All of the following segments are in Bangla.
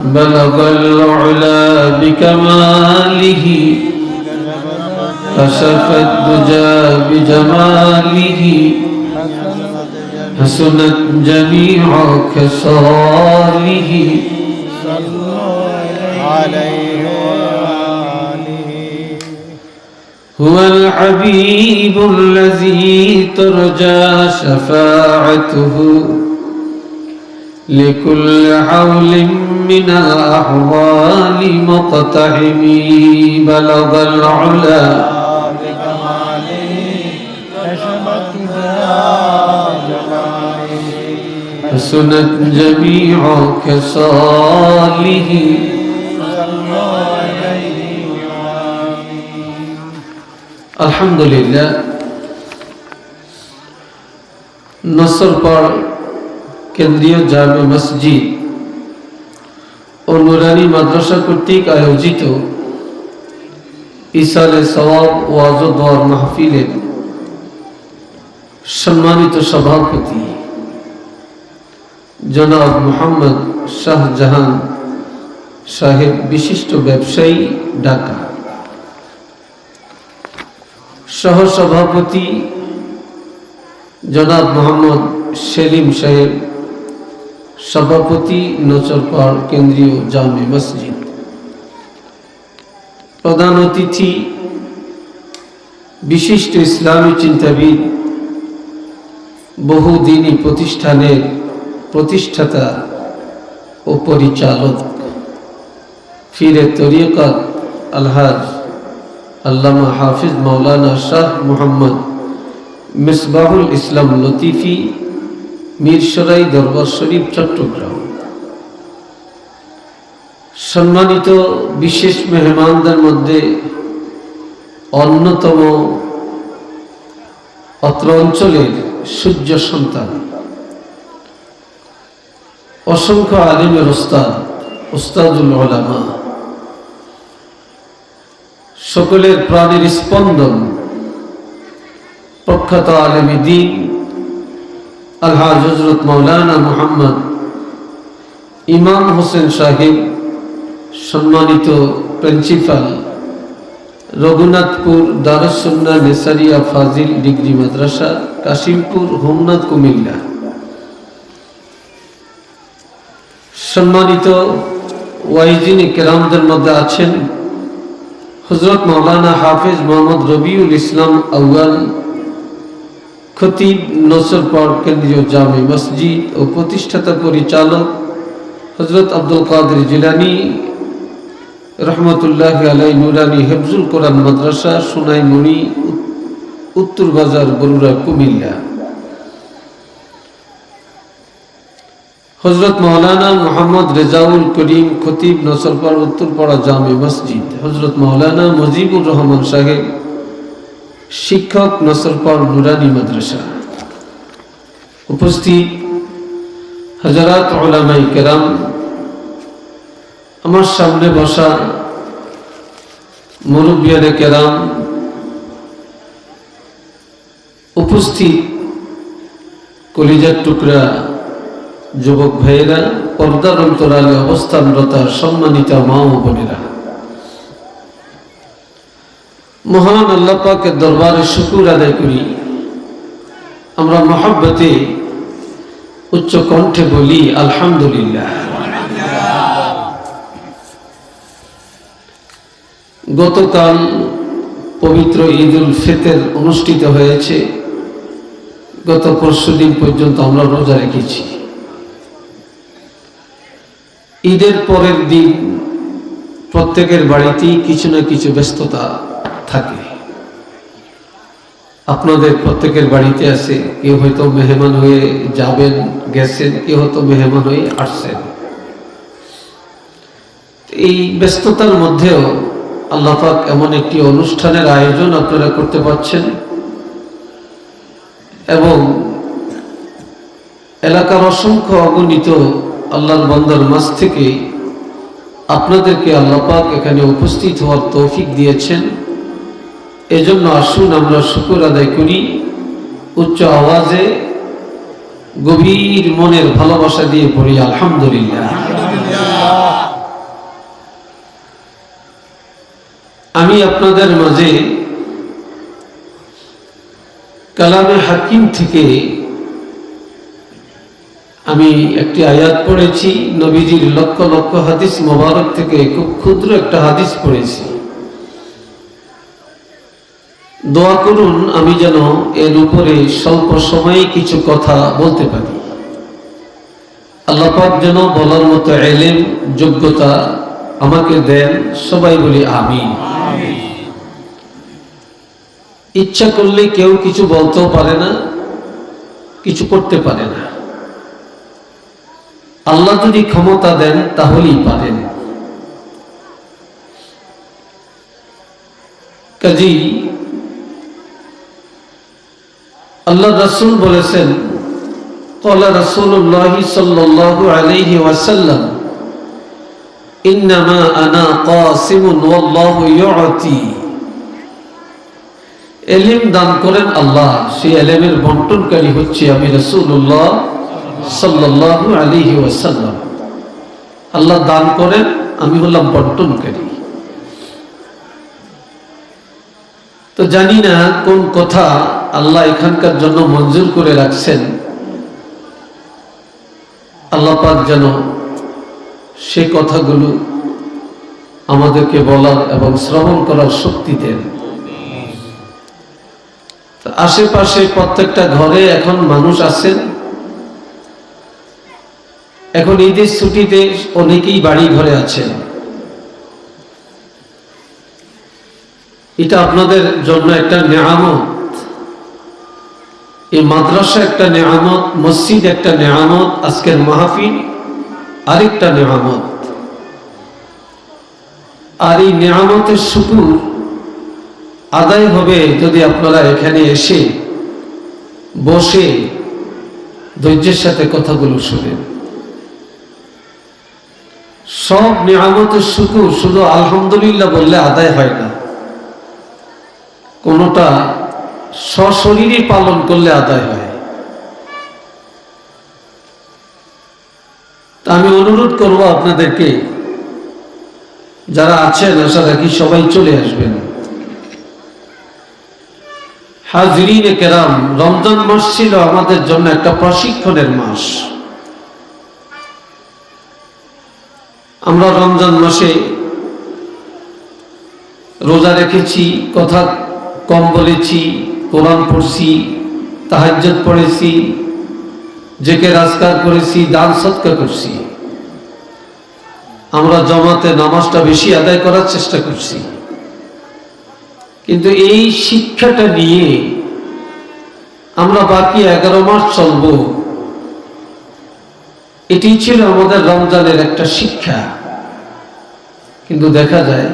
بلغ العلا بكماله كشف الدجى بجماله حسنت جميع خصاله هو الحبيب الذي ترجى شفاعته لكل حول من الأحوال مقتحم بلغ العلا حسنت جميع خصاله আলহামদুলিল্লাহ নসরপাড় কেন্দ্রীয় জামে মসজিদ ও নুরানি মাদ্রাসা কর্তৃক আয়োজিত ইসালে সওয়াব ওয়াজ ও দোয়ার মাহফিলের সম্মানিত সভাপতি জনাব মোহাম্মদ শাহজাহান সাহেব, বিশিষ্ট ব্যবসায়ী, ঢাকা। সহসভাপতি জনাব মোহাম্মদ সেলিম সাহেব, সভাপতি নচরপাড় কেন্দ্রীয় জামে মসজিদ। প্রধান অতিথি বিশিষ্ট ইসলামী চিন্তাবিদ, বহুদিনী প্রতিষ্ঠানের প্রতিষ্ঠাতা ও পরিচালক ফিরে তরিকত আলহাজ আল্লামা হাফিজ মাওলানা শাহ মুহাম্মদ মিসবাহুল ইসলাম লতিফি, মিরসরাই দরবার শরীফ, চট্টগ্রাম। সম্মানিত বিশেষ মেহমানদের মধ্যে অন্যতম অত্র অঞ্চলের সূর্য সন্তান, অসংখ্য আলিমের ওস্তাদ, ওস্তাদুল উলামা, সকলের প্রাণের স্পন্দন, প্রখ্যাত আলেমে দ্বীন আলহাজ হযরত মাওলানা মুহাম্মদ ইমাম হোসেন সাহেব, সম্মানিত প্রিন্সিপাল, রঘুনাথপুর দারুস সুন্নাহ নেসারিয়া ফাজিল ডিগ্রি মাদ্রাসা, কাশিমপুর, হোমনাথ, কুমিল্লা। সম্মানিত ওয়াইজিন কেরামদের মধ্যে আছেন হযরত মাওলানা হাফিজ মোহাম্মদ রবিউল ইসলাম আউয়াল, খতিব নসরপাড় কেন্দ্রীয় জামে মসজিদ ও প্রতিষ্ঠাতা পরিচালক হযরত আব্দুল কাদের জিলানী রহমতুল্লাহি আলাইহি, নুরানি হিফজুল কোরআন মাদ্রাসা, সোনাইমুড়ি, উত্তর বাজার, বরুড়া, কুমিল্লা। হযরত মাওলানা মুহাম্মদ রেজাউল করিম, খতিব নসরপাড় উত্তরপাড়া জামে মসজিদ। হযরত মাওলানা মুজিবুর রহমান সাহেব, শিক্ষক, নসরপাড় নুরানি মাদ্রাসা। উপস্থিত হযরত উলামায়ে কেরাম, আমার সামনে বসা মুরব্বিয়ানে কেরাম, উপস্থিত কলিজার টুকরা যুবক ভাইয়েরা, পর্দার অন্তরালে অবস্থানরত সম্মানিত মা ও বোনেরা, মহান আল্লাহ পাকের দরবারে শুকর আদায় করি। আমরা মহব্বতে উচ্চ কণ্ঠে বলি আলহামদুলিল্লাহ। গতকাল পবিত্র ঈদুল ফিতর অনুষ্ঠিত হয়েছে। গত পরশুদিন পর্যন্ত আমরা রোজা রেখেছি। ঈদের পরের দিন প্রত্যেকের বাড়িতেই কিছু না কিছু ব্যস্ততা থাকে। আপনাদের প্রত্যেকের বাড়িতে আছে, কেউ হয়তো মেহমান হয়ে যাবেন, গেছেন, কেউ হয়তো মেহমান হয়ে আসছেন। এই ব্যস্ততার মধ্যেও আল্লাহ পাক এমন একটি অনুষ্ঠানের আয়োজন আপনারা করতে পারছেন এবং এলাকার অসংখ্য অগণিত আল্লাহর বান্দার মাঝ থেকে আপনাদেরকে আল্লাহ পাক এখানে উপস্থিত হওয়ার তৌফিক দিয়েছেন। এজন্য আসুন আমরা শুকর আদায় করি, উচ্চ আওয়াজে গভীর মনের ভালোবাসা দিয়ে পড়ি আলহামদুলিল্লাহ। আমি আপনাদের মাঝে কালামে হাকিম থেকে আমি একটি আয়াত পড়েছি, নবীজির লক্ষ লক্ষ হাদিস মোবারক থেকে খুব ক্ষুদ্র একটা হাদিস পড়েছি। দোয়া করুন আমি যেন এর উপরে স্বল্প সময়ে কিছু কথা বলতে পারি। আল্লাহ পাক যেন বলার মতো ইলম যোগ্যতা আমাকে দেন, সবাই বলি আমিন। ইচ্ছা করলে কেউ কিছু বলতেও পারে না, কিছু করতে পারে না। আল্লাহ যদি ক্ষমতা দেন তাহলেই পারেন। কাজী আল্লাহ রাসূল বলেছেন, ক্বালা রাসূলুল্লাহ সাল্লাল্লাহু আলাইহি ওয়াসাল্লাম, ইন্নামা আনা কাসিমুন ওয়াল্লাহু ইউতি। ইলম দান করেন আল্লাহ, সেই ইলমের বন্টনকারী হচ্ছে আমি রাসূলুল্লাহ সাল্লাল্লাহু আলাইহি ওয়াসাল্লাম। আল্লাহ দান করেন, আমি হলাম বন্টনকারী। তো জানি না কোন কথা আল্লাহ এখানকার জন্য মঞ্জুর করে রাখছেন। আল্লাহ পাক যেন সে কথাগুলো আমাদেরকে বলার এবং শ্রবণ করার শক্তি দেন। আশেপাশে প্রত্যেকটা ঘরে এখন মানুষ আছেন। এখন ঈদের ছুটিতে অনেকেই বাড়ি ঘরে আছেন। এটা আপনাদের জন্য একটা নেয়ামত। এই মাদ্রাসা একটা নেয়ামত, মসজিদ একটা নেয়ামত, আজকের মাহফিল আরেকটা নেয়ামত। আর এই নেয়ামতের শুকর আদায় হবে যদি আপনারা এখানে এসে বসে ধৈর্যের সাথে কথাগুলো শুনেন। সব নিয়ামতের শুকর শুধু আলহামদুলিল্লাহ বললে আদায় হয় না, কোনটা সশরীরে পালন করলে আদায় হয়। তা আমি অনুরোধ করব আপনাদেরকে, যারা আছেন আশা রাখি সবাই চলে আসবেন। হাজরিনে কেরাম, রমজান মাস ছিল আমাদের জন্য একটা প্রশিক্ষণের মাস। আমরা রমজান মাসে রোজা রেখেছি, কথা কম বলেছি, কোরআন পড়ছি, তাহাজ্জুদ পড়েছি, জিকির আজকার করেছি, দান সদকা করছি। আমরা জামাতে নামাজটা বেশি আদায় করার চেষ্টা করছি। কিন্তু এই শিক্ষাটা নিয়ে আমরা বাকি 11 মাস চলব, এটি ছিল আমাদের রমজানের একটা শিক্ষা। কিন্তু দেখা যায়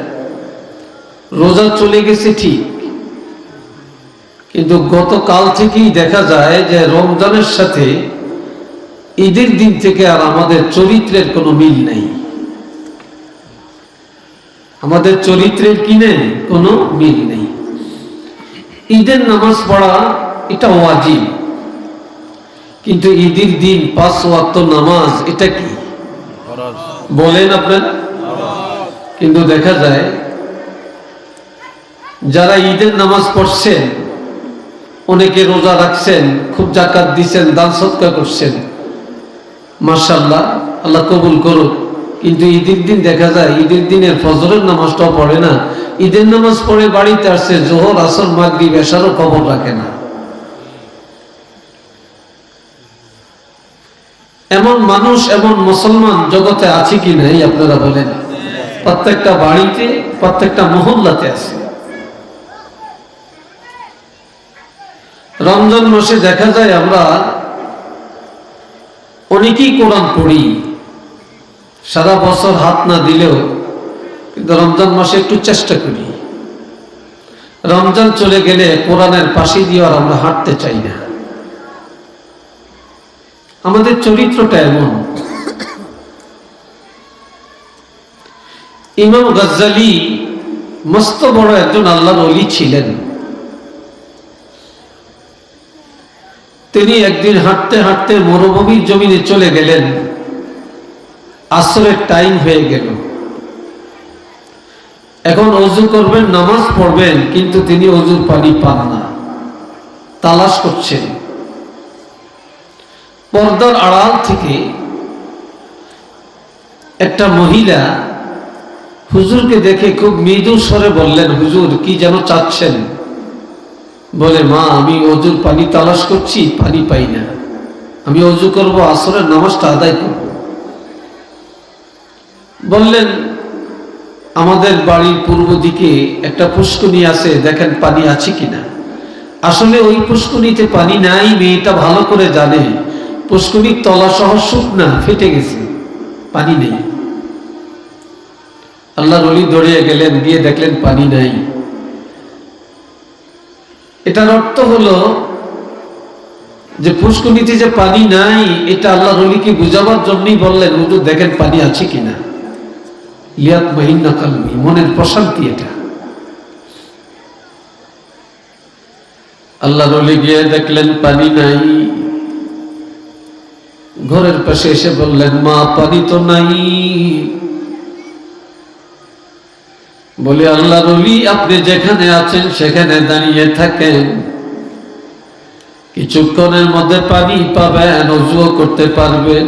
রোজা চলে গেছে ঠিক, কিন্তু গতকাল থেকেই দেখা যায় যে রমজানের সাথে ঈদের দিন থেকে আর আমাদের চরিত্রের কোনো মিল নেই। আমাদের চরিত্রের কি নেই, কোনো মিল নেই। ঈদের নামাজ পড়া এটা ওয়াজিব, কিন্তু ঈদের দিন 5 ওয়াক্ত নামাজ এটা কি বলেন আপনারা? কিন্তু দেখা যায় যারা ঈদের নামাজ পড়ছেন, অনেকে রোজা রাখছেন, খুব যাকাত দিচ্ছেন, দান সদকা করছেন, মাশাআল্লাহ, আল্লাহ কবুল করুক। কিন্তু ঈদের দিন দেখা যায় ঈদের দিনের ফজরের নামাজটাও পড়ে না, ঈদের নামাজ পড়ে বাড়িতে আসছে, জোহর আসর মাগরিব এশারও খবর রাখে না। এমন মানুষ, এমন মুসলমান জগতে আছে কি নাই আপনারা বলেন? প্রত্যেকটা বাড়িতে, প্রত্যেকটা মহল্লাতে আছে। রমজান মাসে দেখা যায় আমরা অনেকেই কোরআন পড়ি, সারা বছর হাত না দিলেও কিন্তু রমজান মাসে একটু চেষ্টা করি। রমজান চলে গেলে কোরআনের পাশে দিয়ে আর আমরা হাঁটতে চাই না। আমাদের চরিত্রটা এমন। ইমাম গাজ্জালী মস্ত বড় একজন আল্লাহর ওলি ছিলেন। তিনি একদিন হাঁটতে হাঁটতে মরুভূমির জমিনে চলে গেলেন। আসরের টাইম হয়ে গেল, এখন ওযু করবেন, নামাজ পড়বেন, কিন্তু তিনি ওযুর পানি পান না, তালাশ করছেন। পর্দার আড়াল থেকে একটা মহিলা হুজুরকে দেখে খুব মৃদু স্বরে বললেন, হুজুর কি যেন চাচ্ছেন? বলে, মা আমি ওযুর পানি তালাশ করছি, পানি পাই না, আমি ওযু করব, আসরের নামাজটা আদায় করব। বললেন, আমাদের বাড়ির পূর্ব দিকে একটা পুষ্করিণী আছে, দেখেন পানি আছে কিনা। আসলে ওই পুষ্করিণীতে পানি নাই, মেয়েটা ভালো করে জানে, পুষ্করিণীর তলা সহ শুকনা, ফেটে গেছে, পানি নেই। আল্লাহর ওলি দৌড়িয়ে গেলেন, গিয়ে দেখলেন পানি নাই। এটার অর্থ হলো যে পুষ্করিণীতে যে পানি নাই, এটা আল্লাহর ওলিকে বুঝাবার জন্যই বললেন, হুজুর দেখেন পানি আছে কিনা। লিয়াত মাহিন্না কালবি, মনের প্রশান্তি এটা। আল্লাহর ওলি গিয়ে দেখলেন পানি নাই। ঘরের পাশে এসে বললেন, মা পানি তো নাই। বলে, আল্লাহর ওলি আপনি যেখানে আছেন সেখানে দাঁড়িয়ে থাকেন, কিছুক্ষণের মধ্যে পানি পাবেন, ওযুও করতে পারবেন।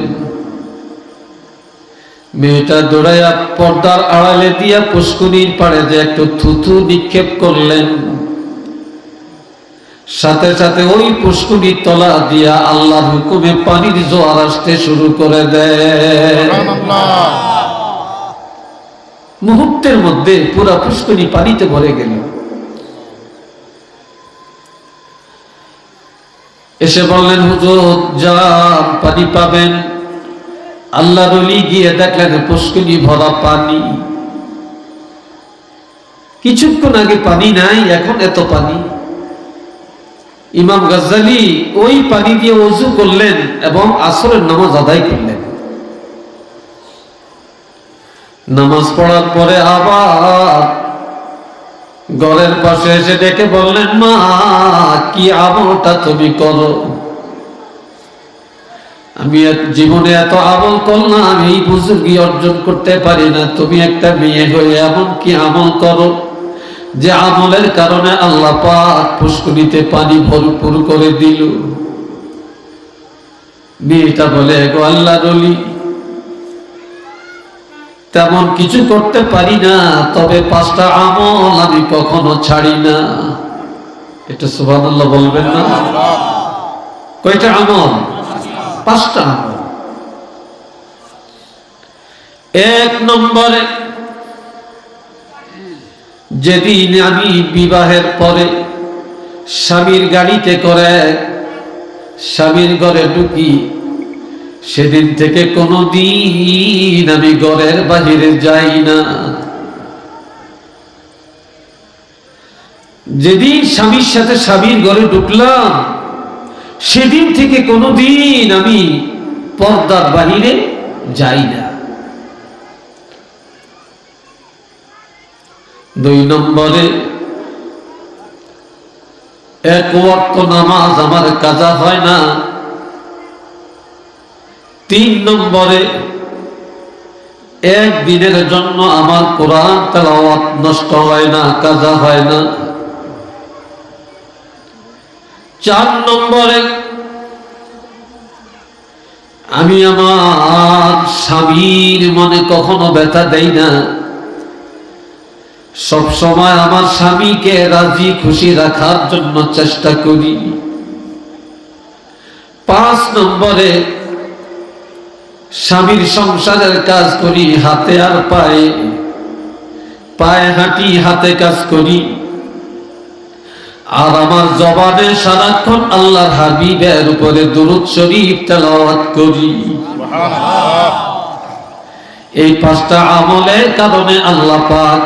মেয়েটা দৌড়াইয়া পর্দার আড়ালে দিয়া পুষ্করিণীর পাড়ে যে একটু থুথু নিক্ষেপ করলেন, সাথে সাথে ওই পুষ্করিণীর তলা দিয়া আল্লাহর হুকুমে পানির জোয়ার আসতে শুরু করে দেয়। মুহূর্তের মধ্যে পুরা পুষ্করিণী পানিতে ভরে গেল। এসে বললেন, হুজুর যান পানি পাবেন। আল্লাহর ওলি গিয়ে দেখলেন পুষ্করিণী ভরা পানি। কিছুক্ষণ আগে পানি নাই, এখন এত পানি। ইমাম গাজ্জালী ওই পানি দিয়ে ওযু করলেন এবং আসরের নামাজ আদায় করলেন। নামাজ পড়ার পরে আবার ঘরের পাশে এসে ডেকে বললেন, মা কি আমলটা তুমি করো? আমি জীবনে এত আমল করলাম, এই বুজুর্গি অর্জন করতে পারি না, তুমি একটা মেয়ে হয়ে এমন কি আমল করো যে আমলের কারণে আল্লাহ পাক পুষ্করিণীতে পানি ভরপুর করে দিল। মেয়েটা বলে, গো আল্লাহর ওলি তেমন কিছু করতে পারি না, তবে 5টা আমল আমি কখনো ছাড়ি না। এটা সুবহানাল্লাহ বলবেন না? কয়টা আমল? 5টা আমল। 1 নম্বরে, যেদিন আমি বিবাহের পরে স্বামীর গাড়িতে করে স্বামীর ঘরে ঢুকি, সেদিন থেকে কোনোদিন আমি ঘরের বাহিরে যাই না। যেদিন স্বামীর সাথে স্বামীর ঘরে ঢুকলাম, সেদিন থেকে কোনোদিন আমি পর্দার বাহিরে যাই না। 2 নম্বরে, 1 ওয়াক্ত নামাজ আমার কাজা হয় না। 3 নম্বরে, 1 দিনের জন্য আমার কোরআন তেলাওয়াত নষ্ট হয় না, কাজা হয় না। 4 নম্বরে, আমি আমার স্বামীর মনে কখনো ব্যথা দেই না, সব সময় আমার স্বামীকে রাজি খুশি রাখার জন্য চেষ্টা করি। 5 নম্বরে, স্বামীর সংসারের কাজ করি হাতে আর পায়ে, পায়ে হাঁটি হাতে কাজ করি, আর আমার জবানে সারাক্ষণ আল্লাহর হাবিবের উপরে দুরূদ শরীফ তেলাওয়াত করি। সুবহানাল্লাহ। এই 5টা আমলের কারণে আল্লাহ পাক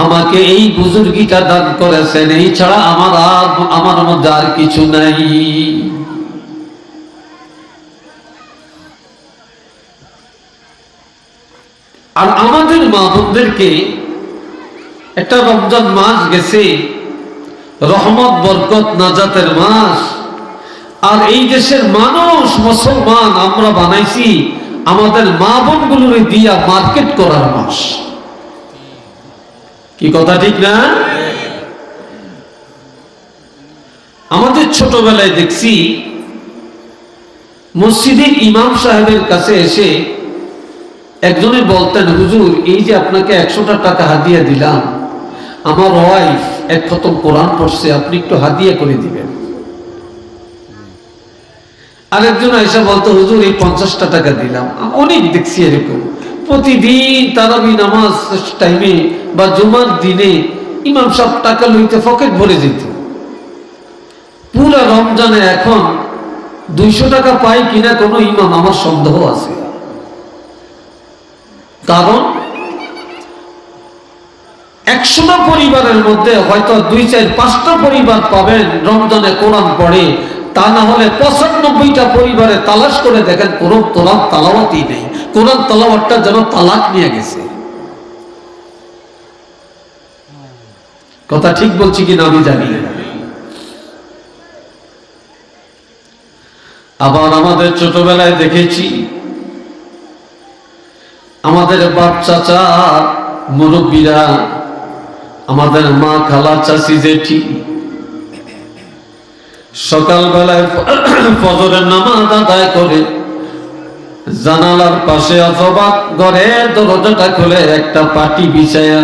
আমাকে এই বুজুর্গিটা দান করেছেন। এই ছাড়া আমার মধ্যে আর কিছু নাই। আর আমাদের মা বোনদেরকে একটা রমজান মাস গেছে, রহমত বরকত নাজাতের মাস, আর এই দেশের মানুষ মুসলমান আমরা বানাইছি আমাদের মা বোনগুলোর দিয়া মার্কেট করার মাস। কি কথা ঠিক না? আমাদের ছোটবেলায় দেখছি মসজিদের ইমাম সাহেবের কাছে এসে একজনে বলতেন, হুজুর এই যে আপনাকে 100টা টাকা হাদিয়া দিলাম, আমার ওয়াইফ এক খতম কোরআন পড়ছে, আপনি একটু হাদিয়া করে দিবেন। আরেকজন এসে বলতো, হুজুর এই 50টা টাকা দিলাম। অনেক দেখছি এরকম, প্রতিদিন তারাবি নামাজ টাইমে বা জুমার দিনে ইমাম সাহেব টাকা লইতে পকেট ভরে যেত। পুরা রমজানে এখন 200 টাকা পাই কিনা কোনো ইমাম, আমার সন্দেহ আছে। কারণ 100টা পরিবারের মধ্যে হয়তো 2, 4, 5টা পরিবার পাবেন রমজানে কোরআন পড়ে, তা না হলে 95টা পরিবারে তালাশ করে দেখেন কোরআন তালাওয়াতই নেই। কোরআন তালাওয়াতটা যেন তালাক নিয়ে গেছে। কথা ঠিক বলছি কিনা আমি জানি না। আবার আমাদের ছোটবেলায় দেখেছি আমাদের বাপ চাচা মুরব্বীরা, আমাদের মা খালা চাচি জেঠি সকালবেলায় ফজরের নামাজ আদায় করে জানালার পাশে অথবা ঘরের দরজাটা খুলে একটা পাটি বিছায়া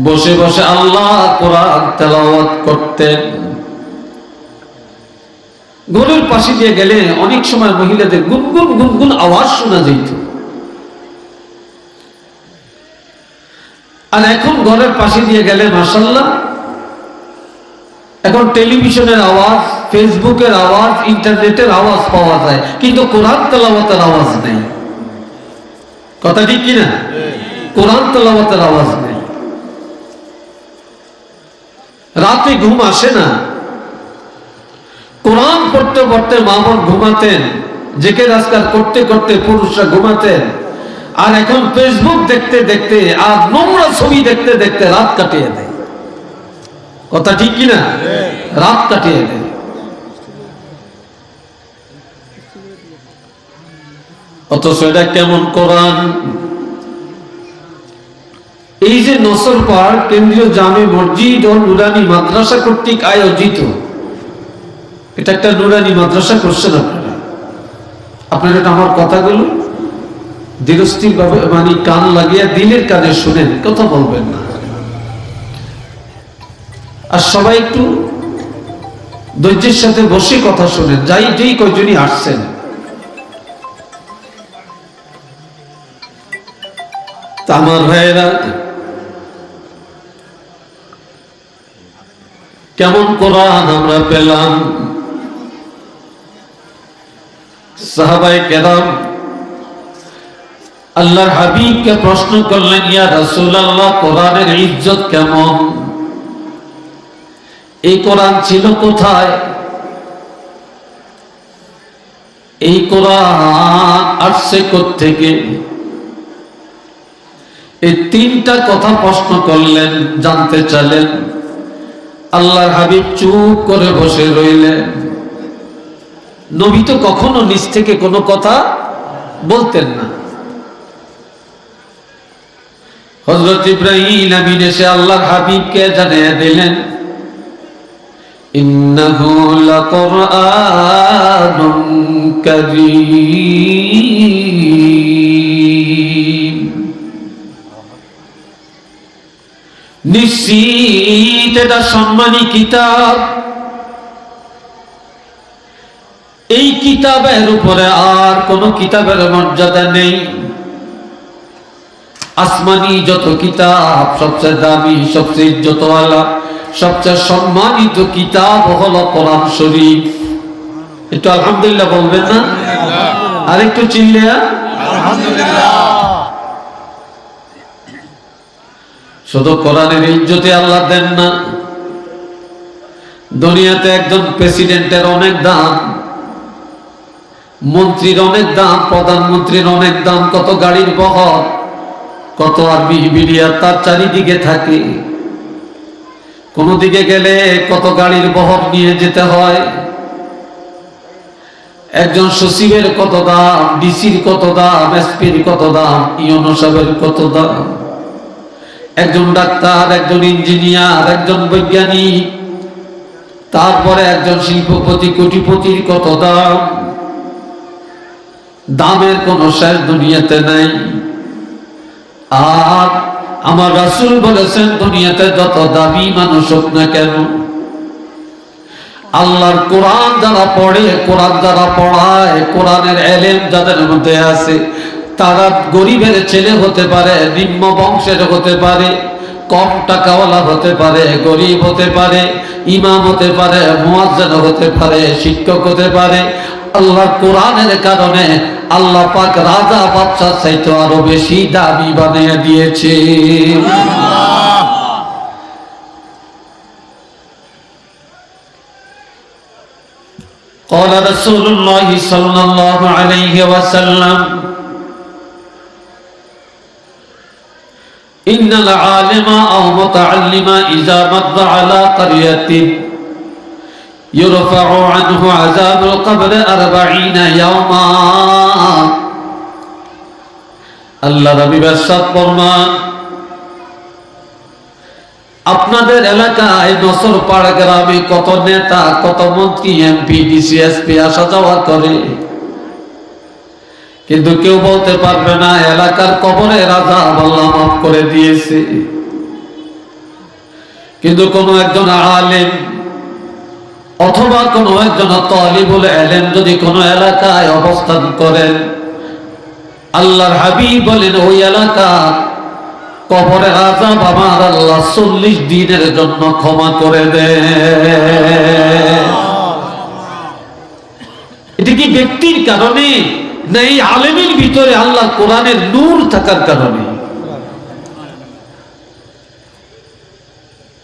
বসে বসে আল্লাহ কোরআন তেলাওয়াত করতেন। ঘরের পাশে দিয়ে গেলে অনেক সময় মহিলাদের গুনগুন গুনগুন আওয়াজ শোনা যেত। আর এখন ঘরের পাশে দিয়ে গেলে মাশাআল্লাহ এখন টেলিভিশনের আওয়াজ, ফেসবুকের আওয়াজ, ইন্টারনেটের আওয়াজ পাওয়া যায়, কিন্তু কোরআন তেলাওয়াতের আওয়াজ নেই। কথা ঠিক কিনা? কোরআন তেলাওয়াতের আওয়াজ নেই। রাতে ঘুম আসে না। কোরআন পড়তে পড়তে মা বোন ঘুমাতেন, জিকির আজকার করতে করতে পুরুষরা ঘুমাতেন। আর এখন ফেসবুক দেখতে দেখতে আর নোংরা ছবি দেখতে দেখতে রাত কাটিয়ে দেয়। কথা ঠিক কিনা? রাত কাটিয়ে দেয়। অথচ এটা কেমন কোরআন? এই যে নসর পাড় কেন্দ্রীয় জামে মসজিদ ও নুরানি মাদ্রাসা কর্তৃক আয়োজিত, এটা একটা নুরানি মাদ্রাসা করছেন আপনারা। আপনারা এটা আমার কথাগুলো ধীরস্থির ভাবে মানে কান লাগিয়ে দিলের কানে শুনেন, কথা বলবেন না। আর সবাই একটু ধৈর্যের সাথে বসে কথা শুনেন, যাই যেই কয়জনই আসছেন। আমার ভাইয়েরা, কেমন কোরআন আমরা পেলাম। সাহাবায়ে কেরাম আল্লাহর হাবিবকে প্রশ্ন করলেন, ইয়া রাসূলুল্লাহ কোরআনের ইজ্জত কেমন? এই কোরআন ছিল কোথায়? এই কোরআন আসছে কোত্থেকে? এই 3টা কথা প্রশ্ন করলেন, জানতে চাইলেন। আল্লাহর হাবিব চুপ করে বসে রইলেন। নবী তো কখনো নিজ থেকে কোনো কথা বলতেন না। হযরত ইব্রাহিম আমিন এসে আল্লাহর হাবিবকে জানিয়ে দিলেন, ইন্নাহু লাকুরআনুন কারীম। নিশ্চিত এটা সম্মানী কিতাব। এই কিতাবের উপরে আর কোন কিতাবের মর্যাদা নেই। আসমানি যত কিতাব সবচেয়ে দামি, সবচেয়ে ইজ্জতওয়ালা, সবচেয়ে সম্মানিত কিতাব হলো কোরআন শরীফ। একটু আলহামদুলিল্লাহ বলবেন না? আর একটু চিল্লে আলহামদুলিল্লাহ। শুধু কোরআনের ইজ্জতে আল্লাহ দেন না, দুনিয়াতে একজন প্রেসিডেন্টের অনেক দাম, মন্ত্রীর অনেক দাম, প্রধানমন্ত্রীর অনেক দাম, কত গাড়ির বহর, কত আর্মি মিডিয়া তার চারিদিকে থাকে। কোন দিকে গেলে কত গাড়ির বহর নিয়ে যেতে হয়। একজন সচিবের কত দাম, ডিসির কত দাম, এসপির কত দাম, ইউনো সাহেবের কত দাম, একজন ডাক্তার, একজন ইঞ্জিনিয়ার, একজন বৈজ্ঞানিক, তারপরে একজন শিল্পপতি, কোটিপতির কত দাম। দামের কোনো শেষ দুনিয়াতে নাই। আর আমার রাসূল বলেছেন, দুনিয়াতে যত দামি মানুষ হোক না কেন, আল্লাহর কোরআন যারা পড়ে, কোরআন যারা পড়ায়, কোরআনের এলেম যাদের মধ্যে আছে, তারা গরিবের ছেলে হতে পারে, নিম্ন বংশের হতে পারে, কম টাকাওয়ালা হতে পারে, গরিব হতে পারে, ইমাম হতে পারে, মুয়াজ্জিন হতে পারে, শিক্ষক হতে পারে। আল্লাহ কোরআনের কারণে আল্লাহ পাক রাজা বাদশা চাইতে আরো বেশি দামি বানিয়ে দিয়েছে। قال رسول الله صلى الله عليه وسلم إن العالم أو متعلم إذا مر على قرية يرفع عنه عذاب القبر 40 يوما আল্লাহ নবী ارشاد ফরমান, আপনাদের এলাকায় নসরপাড়া গ্রামে কত নেতা, কত মন্ত্রী, এমপি, ডিসি, এসপি আসা যাওয়া করে, কিন্তু কেউ বলতে পারবে না এলাকার কবরে রাজা আল্লাহ মাফ করে দিয়েছে। কিন্তু কোন একজন আলেম অথবা কোন একজন তালিবুল ইলম যদি কোন এলাকায় অবস্থান করেন, আল্লাহর হাবিব বলেন ওই এলাকা কবরে আযাব আমার আল্লাহ 40 দিনের জন্য ক্ষমা করে দেন। এটা কি ব্যক্তির কারণে না এই আলেমের ভিতরে আল্লাহ কোরআনের নূর থাকার কারণে?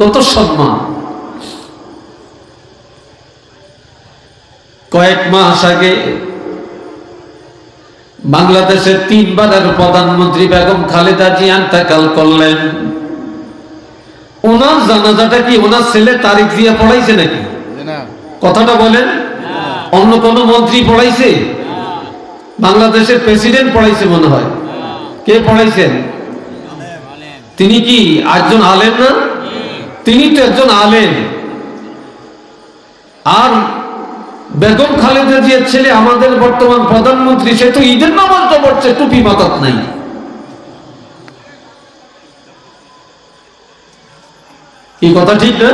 কত সম্মান। কয়েক মাস আগে বাংলাদেশের 3 বারের প্রধানমন্ত্রী বেগম খালেদা জিয়া ইন্তেকাল করলেন। ওনার জানাজাটা কি ওনার ছেলে তারিক জিয়া পড়াইছে নাকি? কথাটা বলেন। অন্য কোন মন্ত্রী পড়াইছে? বাংলাদেশের প্রেসিডেন্ট পড়াইছে মনে হয়। কে পড়াইছেন? তিনি কি একজন আলেম না? তিনি তো একজন আলেম। আর বেগম খালেদা জিয়ার ছেলে আমাদের বর্তমান প্রধানমন্ত্রী, সে তো ঈদের নামাজটা পড়ছে, টুপি মাথাত নাই। এই কথা ঠিক না?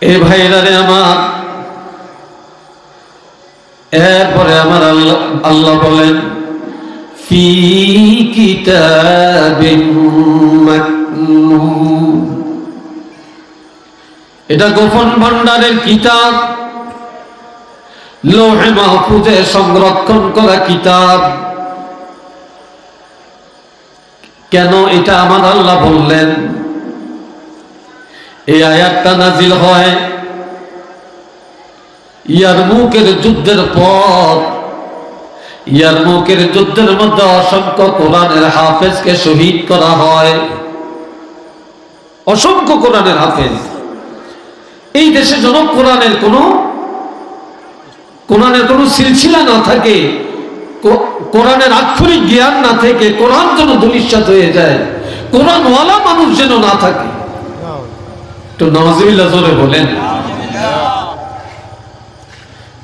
এ ভাইরা রে আমার, এরপরে আমার আল্লাহ বলেন ফি কিতাবিন মাকনুন, এটা গোপন ভান্ডারের কিতাব, লৌহে মাহফুজে সংরক্ষণ করা কিতাব। কেন এটা আমার আল্লাহ বললেন? এই আয়াতটা নাজিল হয় ইয়ারমুকের যুদ্ধের পর। ইয়ারমুকের যুদ্ধের মধ্যে অসংখ্য কোরআনের হাফেজকে শহীদ করা হয়। অসংখ্য কোরআনের হাফেজ। এই দেশে যেন কোরআনের কোনো সিলসিলা না থাকে, কোরআনের আক্ষরিক জ্ঞান না থেকে কোরআন যেন ধূলিসাৎ হয়ে যায়, কোরআনওয়ালা মানুষ যেন না থাকে। তো নাউযুবিল্লাহ জোরে বলেন।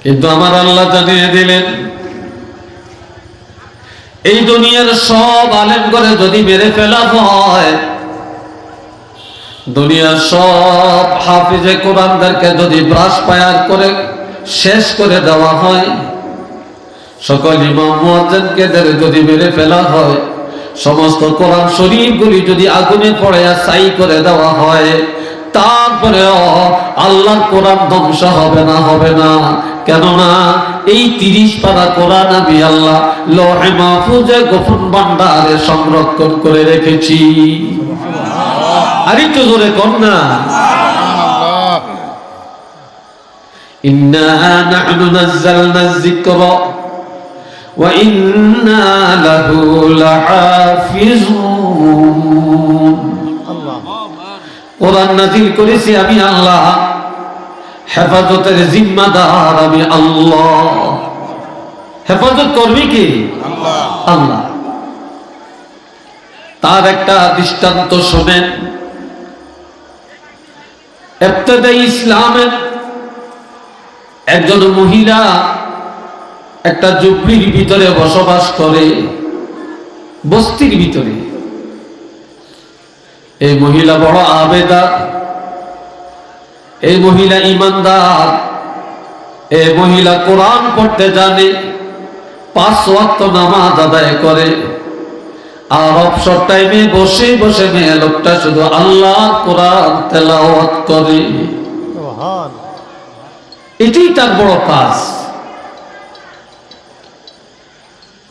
কিন্তু আমার আল্লাহ জানিয়ে দিলেন এই দুনিয়ার সব আলেম করে যদি মেরে ফেলা হয়, দুনিয়ার সব হাফিজে কোরআনদেরকে যদি ব্রাশ ফায়ার করে শেষ করে দেওয়া হয়, সকল ইমাম মুয়াজ্জিনকে যদি মেরে ফেলা হয়, সমস্ত কোরআন শরীফগুলি যদি আগুনে পড়ে ছাই করে দেওয়া হয়, তারপরেও আল্লাহর কোরআন ধ্বংস হবে না, হবে না। কেননা এই 30 পারা কোরআন আমি আল্লাহ লৌহে মাহফুজে গোপন ভান্ডারে সংরক্ষণ করে রেখেছি। আরেকটু জোরে কর না। ইন্না নাহনু নাযালনা যিকরা ওয়া ইন্না লাহু লাহাফিজুন। কোরআন নাযিল করেছি আমি আল্লাহ, হেফাজতের জিম্মাদার আমি আল্লাহ। হেফাজত করবে কি? আল্লাহ। তার একটা দৃষ্টান্ত শোনেন। ইবতিদাই ইসলামের একজন মহিলা একটা ঝুপড়ির ভিতরে বসবাস করে, বস্তির ভিতরে। এই মহিলা বড় আবেদা, এই মহিলা ইমানদার, এই মহিলা কোরআন পড়তে জানে, 5 ওয়াক্ত নামাজ আদায় করে। আর অবসর টাইমে বসে বসে মেয়ে লোকটা শুধু আল্লাহর কোরআন তেলাওয়াত করে। এটাই তার বড় কাজ।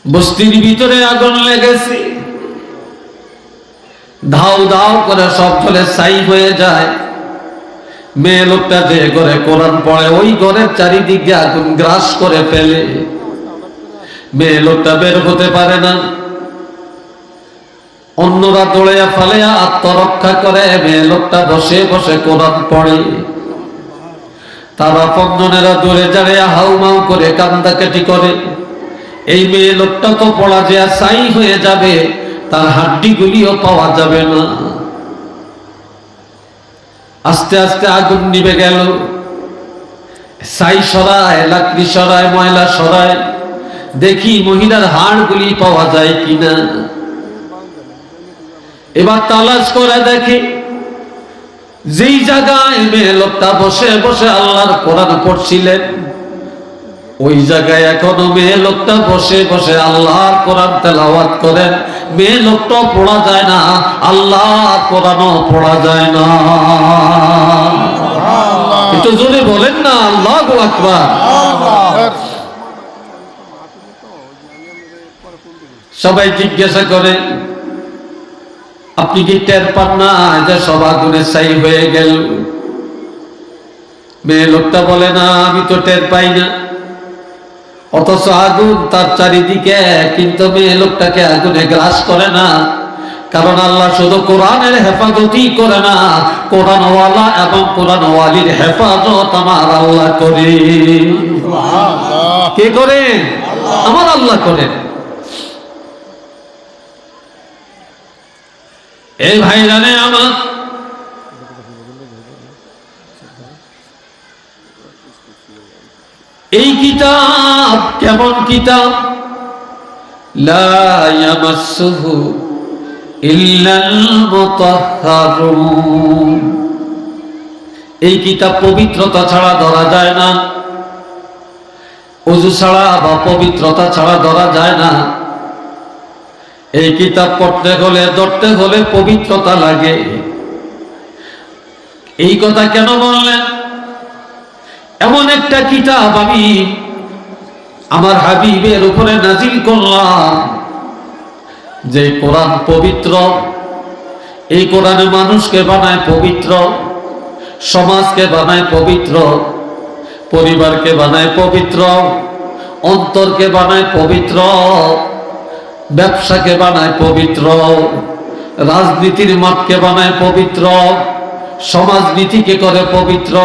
বস্তির ভিতরে আগুন লেগেছে, ধাও ধাও করে সব চলে ছাই হয়ে যায়। মেয়ে লোকটা যে ঘরে কোরআন পড়ে ওই ঘরের চারিদিকে আগুন গ্রাস করে ফেলে। মেয়ে লোকটা বের হতে পারে না। অন্যরা দৌড়াইয়া ফালাইয়া আত্মরক্ষা করে, মেয়ে লোকটা বসে বসে কোরআন পড়ে। তারা আপনজনেরা দূরে দাঁড়িয়ে হাউমাউ করে কান্দাকাটি করে। এই মেয়ে লোকটা তো পড়া যায় ছাই হয়ে যাবে, তার হাড্ডিগুলিও পাওয়া যাবে না। আস্তে আস্তে আগুন নিভে গেল। ছাই সরায়, লাকড়ি সরায়, ময়লা সরায়, দেখি মহিলার হাড়গুলি পাওয়া যায় কিনা। এবার তালাশ করে দেখে যেই জায়গায় মেয়ে লোকটা বসে বসে আল্লাহর কোরআন পড়ছিলেন, ওই জায়গায় এখনো মেয়ে লোকটা বসে বসে আল্লাহর কোরআন তেলাওয়াত করেন। মেয়ে লোকটা পড়া যায় না, আল্লাহর কোরআনও পড়া যায় না। একটু জোরে বলেন না আল্লাহু আকবার। সবাই জিজ্ঞাসা করে, আপনি কি টের পান না যে সব আগুনে ছাই হয়ে গেল? মেয়ে লোকটা বলে, না আমি তো টের পাই না। অথচ আগুন তার চারিদিকে, কিন্তু মেয়ে লোকটাকে আগুনে গ্রাস করে না। কারণ আল্লাহ শুধু কোরআনের হেফাজতই করে না, কোরআনওয়ালা এবং কোরআনওয়ালির হেফাজত আমার আল্লাহ করে। কে করেন? আমার আল্লাহ করেন। এই ভাই জানে আমার, এই কিতাব কেমন কিতাব? লা ইয়ামাসসুহু ইল্লাল মুতাহহারুন। এই কিতাব পবিত্রতা ছাড়া ধরা যায় না, ওযু ছাড়া বা পবিত্রতা ছাড়া ধরা যায় না। এই কিতাব পড়তে হলে, ধরতে হলে পবিত্রতা লাগে। এই কথা কেন বললেন? এমন একটা কিতাব আমি আমার হাবিবের উপরে নাজিল করলাম, যে কোরআন পবিত্র। এই কোরআনে মানুষকে বানায় পবিত্র, সমাজকে বানায় পবিত্র, পরিবারকে বানায় পবিত্র, অন্তরকে বানায় পবিত্র, ব্যবসাকে বানায় পবিত্র, রাজনীতির মাঠকে বানায় পবিত্র, সমাজনীতিকে করে পবিত্র,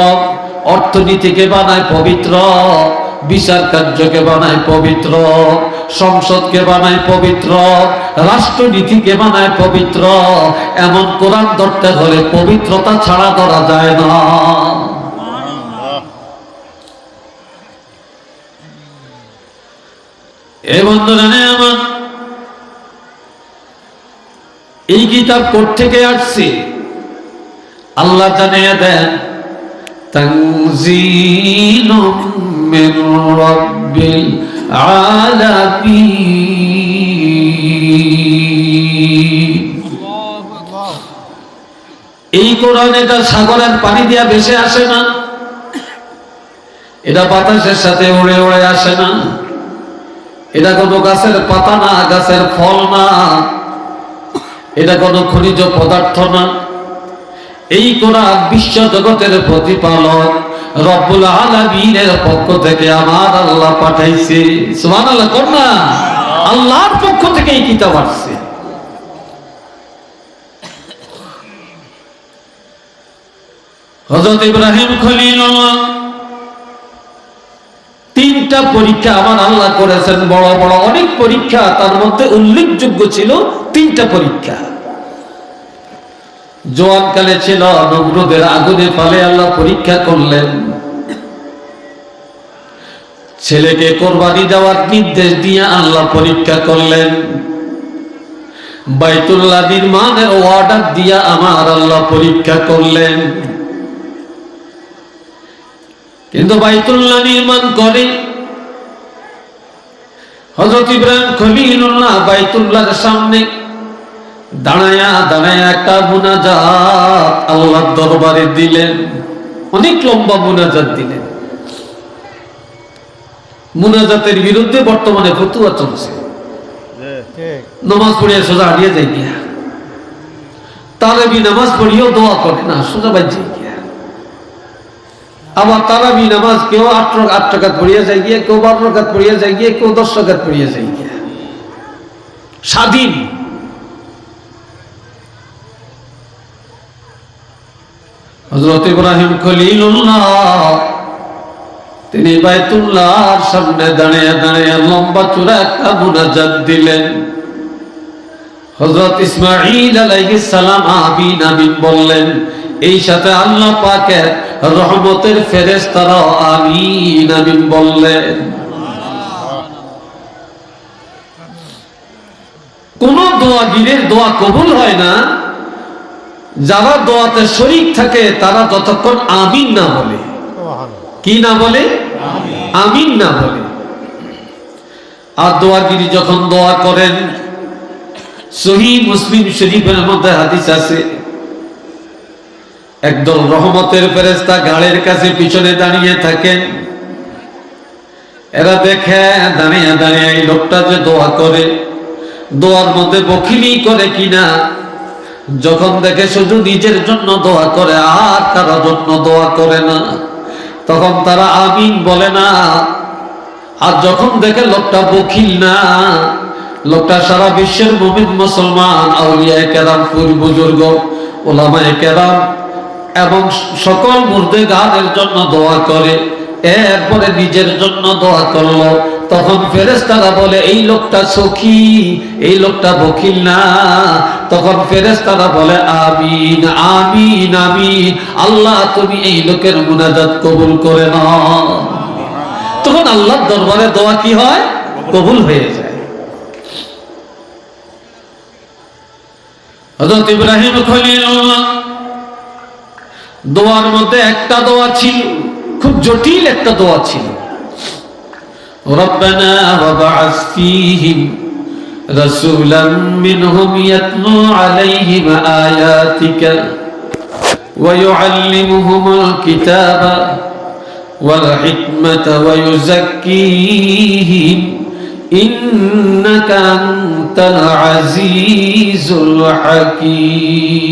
অর্থনীতিকে বানায় পবিত্র, বিচার কার্যকে বানায় পবিত্র, সংসদকে বানায় পবিত্র, রাষ্ট্রনীতিকে বানায় পবিত্র। এমন কোরআন ধরতে হলে পবিত্রতা ছাড়া ধরা যায় না। এই বন্ধুরা আমার, এই কিতাব কোথা থেকে আসছে আল্লাহ জানিয়ে দেন, তানজিলুম মির রাব্বিল আলামিন। এই কোরআন এটা সাগরের পানি দিয়া ভেসে আসে না, এটা বাতাসের সাথে উড়ে উড়ে আসে না, এটা কোনো গাছের পাতা না, গাছের ফল না, এটা কোনো খনিজ পদার্থ না। এই কোরআন বিশ্ব জগতের প্রতিপালক রব্বুল আলামিনের পক্ষ থেকে আমার আল্লাহ পাঠাইছে। সুবহানাল্লাহ কোন না? আল্লাহর পক্ষ থেকে এই কিতাব আসছে। হযরত ইব্রাহিম খলিলুল্লাহ তিনটা পরীক্ষা আমার আল্লাহ করেছেন, বড় বড় অনেক পরীক্ষা, তার মধ্যে উল্লেখযোগ্য ছিল তিনটা পরীক্ষা। জওয়ানকালে ছিল নমরুদের আগুনে ফেলে আল্লাহ পরীক্ষা করলেন। ছেলেকে কোরবানি দেওয়ার নির্দেশ দিয়ে আল্লাহ পরীক্ষা করলেন। বাইতুল্লাহ নির্মাণের অর্ডার দিয়া আমার আল্লাহ পরীক্ষা করলেন। কিন্তু বাইতুল্লাহ নির্মাণ করে হযরত ইব্রাহিম খলিলুল্লাহ বাইতুল্লাহর সামনে দাঁড়ায়া দাঁড়ায়া একটা মুনাজাত আল্লাহর দরবারে দিলেন। অনেক লম্বা মুনাজাত দিলেন। মুনাজাতের বিরুদ্ধে বর্তমানে ফতোয়া চলছে। নামাজ পড়িয়া সোজা হারিয়ে যায় গিয়া, তারাবি নামাজ পড়িয়েও দোয়া করে না, সোজা বাজে গিয়া। আবার তারাবি নামাজ কেউ 8 রাকাত পড়িয়া যায় গিয়া, কেউ 12 রাকাত পড়িয়া যায় গিয়া, কেউ 10 রাকাত পড়িয়া যায় গিয়া। স্বাধীন। হযরত ইব্রাহিম খলিলুল্লাহ তিনি বাইতুল্লাহর সামনে দাঁড়িয়ে দাঁড়িয়ে লম্বা চূড়া একটা মুনাজাত দিলেন। হযরত ইসমাঈল আলাইহিস সালাম আমিন আমিন বললেন। এই সাথে আল্লাহ পাকের রহমতের ফেরেশতারাও আমিন আমিন বললেন। কোন দোয়াগীরের দোয়া কবুল হয় না যারা দোয়াতে শরীক থাকে, তারা যতক্ষণ আমিন না বলে। কি না বলে? আমিন না বলে। আর দোয়াগিরি যখন দোয়া করেন, সহিহ মুসলিম শরীফের মধ্যে হাদিস আছে, একদল রহমতের ফেরেশতা গাড়ির কাছে পিছনে দাঁড়িয়ে থাকেন। এরা দেখে দাঁড়িয়ে দাঁড়িয়ে এই লোকটা যে দোয়া করে, দোয়ার মধ্যে বখিলি করে কিনা। যখন দেখে শুধু নিজের জন্য দোয়া করে আর কারো জন্য দোয়া করে না, তখন তারা আমিন বলে না। আর যখন দেখে লোকটা বখিল না, লোকটা সারা বিশ্বের মুমিন মুসলমান, আউলিয়ায়ে কেরাম, পীর বুজুর্গ, উলামায়ে কেরাম এবং সকল মুর্দেগানের জন্য দোয়া করে, এরপরে নিজের জন্য দোয়া করলো, তখন ফেরেশতারা বলে এই লোকটা সখী, এই লোকটা বখিল না। তখন ফেরেশতারা বলে আমিন আমিন আমিন, আল্লাহ তুমি এই লোকের মুনাজাত কবুল করে নাও। তখন আল্লাহর দরবারে দোয়া কি হয়? কবুল হয়ে যায়। হযরত ইব্রাহিম খলিলুল্লাহ দোয়ার মধ্যে একটা দোয়া ছিল, খুব জটিল একটা দোয়া ছিল। রব্বানা ওয়াবআস ফীহিম রাসূলাম মিনহুম ইয়াতলু আলাইহিম আয়াতিকা ওয়া ইউআল্লিমুহুমুল কিতাবা ওয়াল হিকমাতা ওয়া ইউযাক্কিহিম ইন্নাকা আনতাল আজিজুল হাকীম।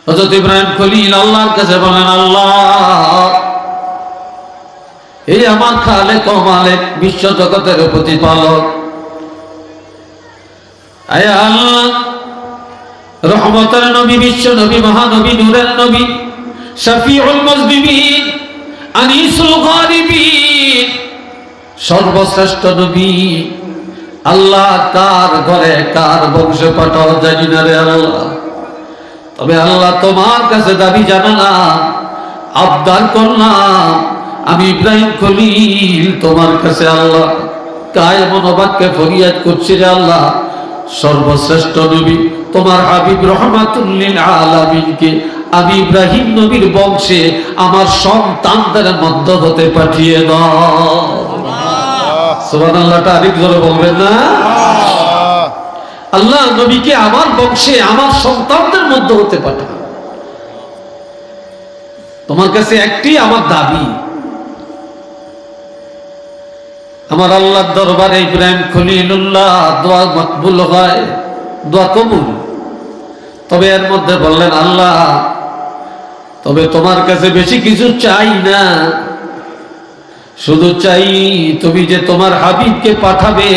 হযরত ইব্রাহিম খলিল আল্লাহর কাছে বলেন, আল্লাহ এই আমার খালেক ও মালিক, বিশ্ব জগতের প্রতিপালক, আয় আল্লাহ রহমতের নবী, বিশ্ব নবী, মহানবী, নূরের নবী, শফিউল মুজনিবিন, আনিসুল গারিবিন, সর্বশ্রেষ্ঠ নবী। আল্লাহ কার ঘরে কার বংশে পাঠাও জানি না রে আল্লাহ, তবে আল্লাহ তোমার কাছে দাবি জানালাম, আবদার করলাম, আমি ইব্রাহিম খলিল তোমার কাছে আল্লাহ কায়ে মনোবাক্যে ফরিয়াদ করছি রে আল্লাহ, সর্বশ্রেষ্ঠ নবী তোমার হাবিব রহমাতুল লিল আলামিনকে আমি ইব্রাহিম নবীর বংশে আমার সন্তানদের মধ্য হতে পাঠিয়ে দাও। সুবহানাল্লাহটা আরেক জোরে বলবেন না? আল্লাহ নবীকে আমার বংশে আমার সন্তানদের মধ্যে হতে পাঠান। তোমার কাছে একটি আমার দাবি, আমার আল্লাহর দরবারে ইব্রাহিম খলিলুল্লাহ দোয়া মকবুল হয়, দোয়া কবুল। তবে এর মধ্যে বললেন, আল্লাহ তবে তোমার কাছে বেশি কিছু চাই না, শুধু চাই তুমি যে তোমার হাবিবকে পাঠাবে,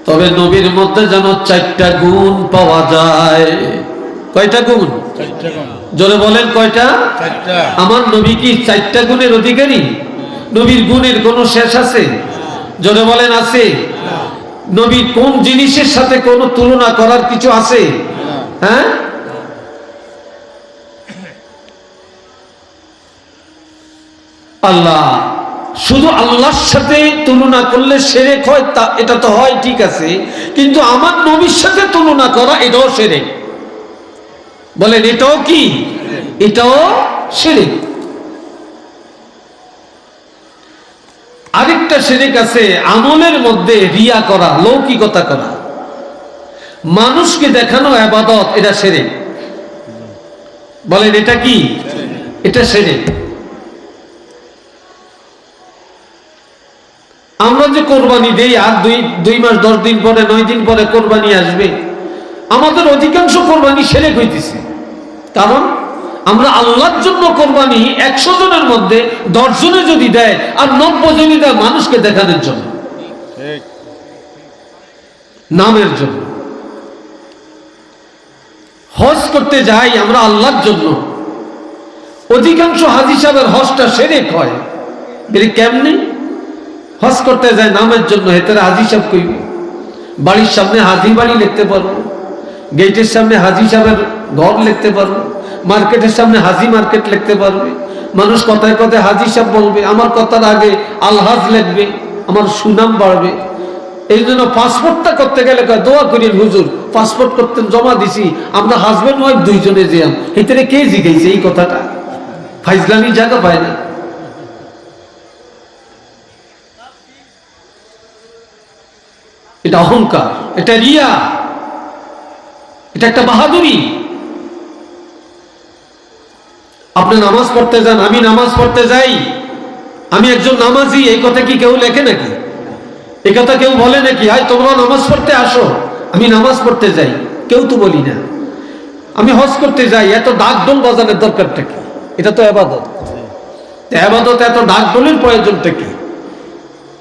তবে নবীর মধ্যে যেন 4টা গুণ পাওয়া যায়। কয়টা গুণ? 4টা গুণ। জোরে বলেন কয়টা? আমার নবী কি 4টা গুণের অধিকারী? নবীর গুণের কোনো শেষ আছে? জোরে বলেন আছে? নবীর কোন জিনিসের সাথে কোনো তুলনা করার কিছু আছে? হ্যাঁ, আল্লাহ শুধু আল্লাহর সাথে তুলনা করলে শিরক হয়, তা এটা তো হয় ঠিক আছে, কিন্তু আমার নবীর সাথে তুলনা করা এটাও শিরক। বলেন এটাও কি? এটাও শিরক। আরেকটা শিরক আছে আমলের মধ্যে, রিয়া করা, লৌকিকতা করা, মানুষকে দেখানো ইবাদত, এটা শিরক। বলেন এটা কি? এটা শিরক। আমরা যে কোরবানি দেই, আর দুই মাস 10 দিন পরে 9 দিন পরে কোরবানি আসবে, আমাদের অধিকাংশ কোরবানি শিরক হইতেছে। কারণ আমরা আল্লাহর জন্য কোরবানি 100 জনের মধ্যে 10 জনে যদি দেয় আর 90 জনে দেয় মানুষকে দেখানোর জন্য, নামের জন্য। হজ করতে যাই আমরা আল্লাহর জন্য, অধিকাংশ হাজী সাহেবের হজটা শিরক হয়। বলি কেমনে? হজ করতে যায় নামের জন্য, হেতারা হাজী সাহেব কইব, বাড়ির সামনে হাজী বাড়ি লিখতে পারবো, গেটের সামনে হাজী সাহেবের ঘর লিখতে পারবো, মার্কেটের সামনে হাজী মার্কেট লিখতে পারবে, মানুষ কথায় কথায় হাজী সাহেব বলবে, আমার কথার আগে আলহাজ লিখবে, আমার সুনাম বাড়বে। এই জন্য পাসপোর্টটা করতে গেলে দোয়া করেন হুজুর, পাসপোর্ট করতে জমা দিছি, আমরা হাজবেন্ড ওয়াইফ 2 জনে যেলাম, হেতারে কে জিগাইছে এই কথাটা? ফাইজলামি জায়গা পায় না। এটা অহংকার, এটা রিয়া, এটা একটা বাহাদুরি। আপনি নামাজ পড়তে যান, আমি নামাজ পড়তে যাই, আমি একজন নামাজি, এই কথা কি কেউ লেখে নাকি? এই কথা কেউ বলে নাকি? হাই তোমরা নামাজ পড়তে আসো, আমি নামাজ পড়তে যাই, কেউ তো বলি না। আমি হজ করতে যাই, এত ডাক ঢোল বাজানোর দরকারটা কি? এটা তো ইবাদত। ইবাদত এত ডাক ঢোলের প্রয়োজনটা কি?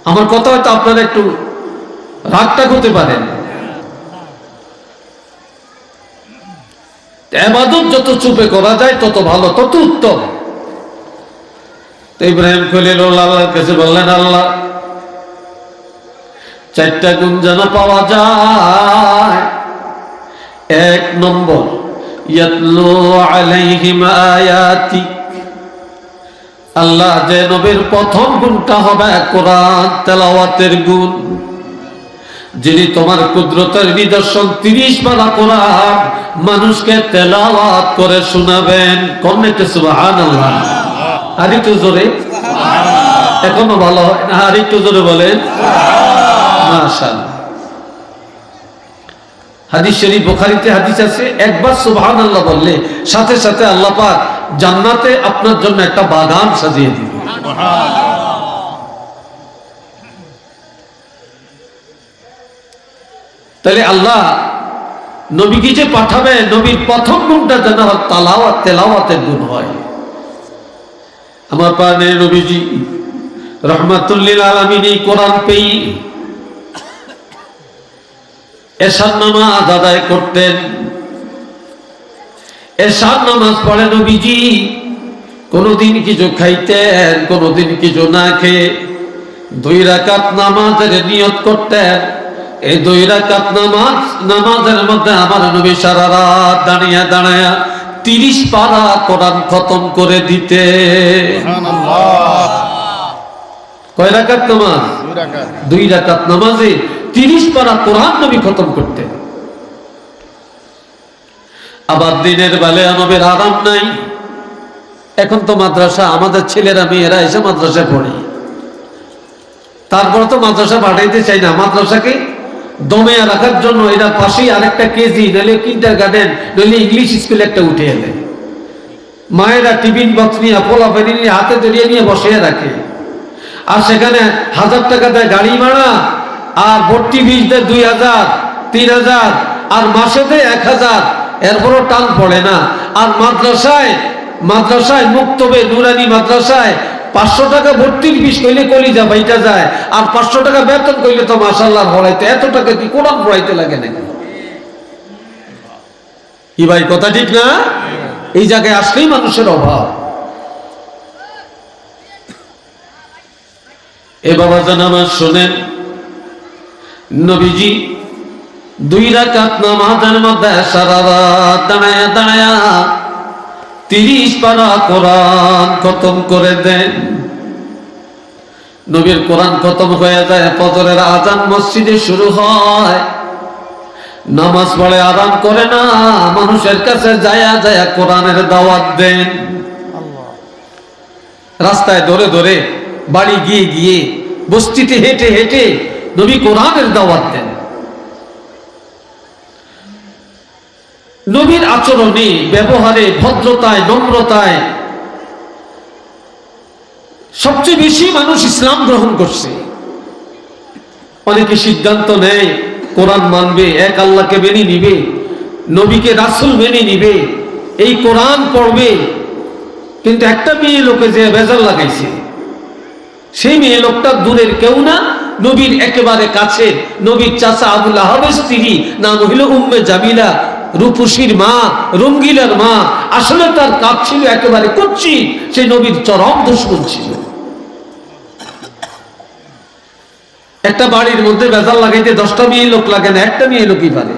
আমার কথা হয়তো আপনারা একটু রাগটা হতে পারেন। ইবাদত যত চুপে করা যায় তত ভালো, তত উত্তম। ইব্রাহিম খলিলুল্লাহ আল্লাহর কাছে বললেন, আল্লাহ 4টা গুণ যেন পাওয়া যায়। 1 নম্বর, ইয়াতলু আলাইহিম আয়াতিক। আল্লাহ যে নবীর প্রথম গুণটা হবে কোরআন তেলাওয়াতের গুণ, যিনি তোমার কুদরতের নিদর্শন 30 পারা কোরআন মানুষকে তেলাওয়াত করে শোনাবেন। কোন একটা সুবহানাল্লাহ। আর একটু জোরে, এখনো ভালো হয় না, আর একটু জোরে বলেন মাশাআল্লাহ। হাদিস শরীফ বুখারীতে হাদিস আছে, একবার সুবহানাল্লাহ বললে সাথে সাথে আল্লাহ পাক জান্নাতে আপনার জন্য একটা বাগান সাজিয়ে দিবেন। তাহলে আল্লাহ নবীকে যে পাঠাবে, নবীর প্রথম গুণটা যেন তেলাওয়াতের গুণ হয়। আমার প্রাণের নবীজি রহমাতুল লিল আলামিন এই কোরআন পেয়ে এশার নামাজ আদায় করতেন। এশার নামাজ পড়ে নবীজি কোনদিন কিছু খাইতেন, কোনদিন কিছু না খেয়ে 2 রাকাত নামাজের নিয়ত করতেন। এই 2 রাকাত নামাজের মধ্যে আমার নবী সারা রাত দাঁড়িয়ে দাঁড়ায় 30 পারা কোরআন খতম করে দিতে। সুবহানাল্লাহ। কয় রাকাত নামাজ? 2 রাকাত নামাজে 30 পারা কোরআন নবী খতম করতেন। আবার দিনের বেলায় নবীর আরাম নাই। এখন তো মাদ্রাসা, আমাদের ছেলেরা মেয়েরা এসে মাদ্রাসায় পড়ে, তারপরে তো মাদ্রাসা পাঠাইতে চাই না। মাদ্রাসাকে দমে রাখার জন্য এরা পাশেই আরেকটা কেজি, নইলে কিন্ডারগার্টেন, নইলে ইংলিশ স্কুল একটা উঠে এলে মায়েরা টিফিন বক্স নিয়ে পোলা ফেরি নিয়ে হাতে ধরিয়ে নিয়ে বসিয়ে রাখে। আর সেখানে 1000 টাকা দেয় গাড়ি ভাড়া, আর ভর্তি ফিস দেয় 2000 3000, আর মাসে দেয় 1000। এরপরও টান পড়ে না। আর মাদ্রাসায় মুক্তবে নুরানি মাদ্রাসায় 500 টাকা ভর্তির ফিস কইলে কলিজা বাইটা যায়, আর 500 টাকা বেতন কইলে তো মাশাআল্লাহ পড়াইতে। এত টাকা কি কোরআন পড়াইতে লাগে নাকি? কি ভাই কথা ঠিক না? এই জায়গায় আসলেই মানুষের অভাব। এ বাবা জান আমার শোনেন, নবীজি 2 রাকাত নামাজের মধ্যে সারা রাত দাঁড়ায়া দাঁড়ায়া 30 পারা কোরআন খতম করে দেন। নবীর কোরআন খতম হয়ে যায়, ফজরের আজান মসজিদে শুরু হয়, নামাজ পড়ে আরাম করে না, মানুষের কাছে যায়া যায়া কোরআনের দাওয়াত দেন। রাস্তায় ধরে ধরে, বাড়ি গিয়ে গিয়ে, বস্তিতে হেঁটে হেঁটে নবী কোরআনের দাওয়াত দেন। নবীর আচরণে, ব্যবহারে, ভদ্রতায়, নম্রতায় সবচেয়ে বেশি মানুষ ইসলাম গ্রহণ করছে। অনেকে সিদ্ধান্ত নেয় কোরআন মানবে, এক আল্লাহকে মেনে নিবে, নবীকে রাসূল মেনে নিবে, এই কোরআন পড়বে। কিন্তু একটা মেয়ে লোকে যে বেজার লাগাইছে, সেই মেয়ে লোকটা দূরের কেউ না, নবীর একেবারে কাছে, নবীর চাচা আবু লাহাবের স্ত্রী, নাম হইল উম্মে জামিলা, রূপসীর মা, রঙ্গিলার মা। আসলে তার কাজ ছিল একেবারে কচ্ছি, সে নবীর চরম দুশমন ছিল। একটা বাড়ির মধ্যে বেজার লাগাইতে 10টা মেয়ে লোক লাগে না, একটা মেয়ে লোকই পারে।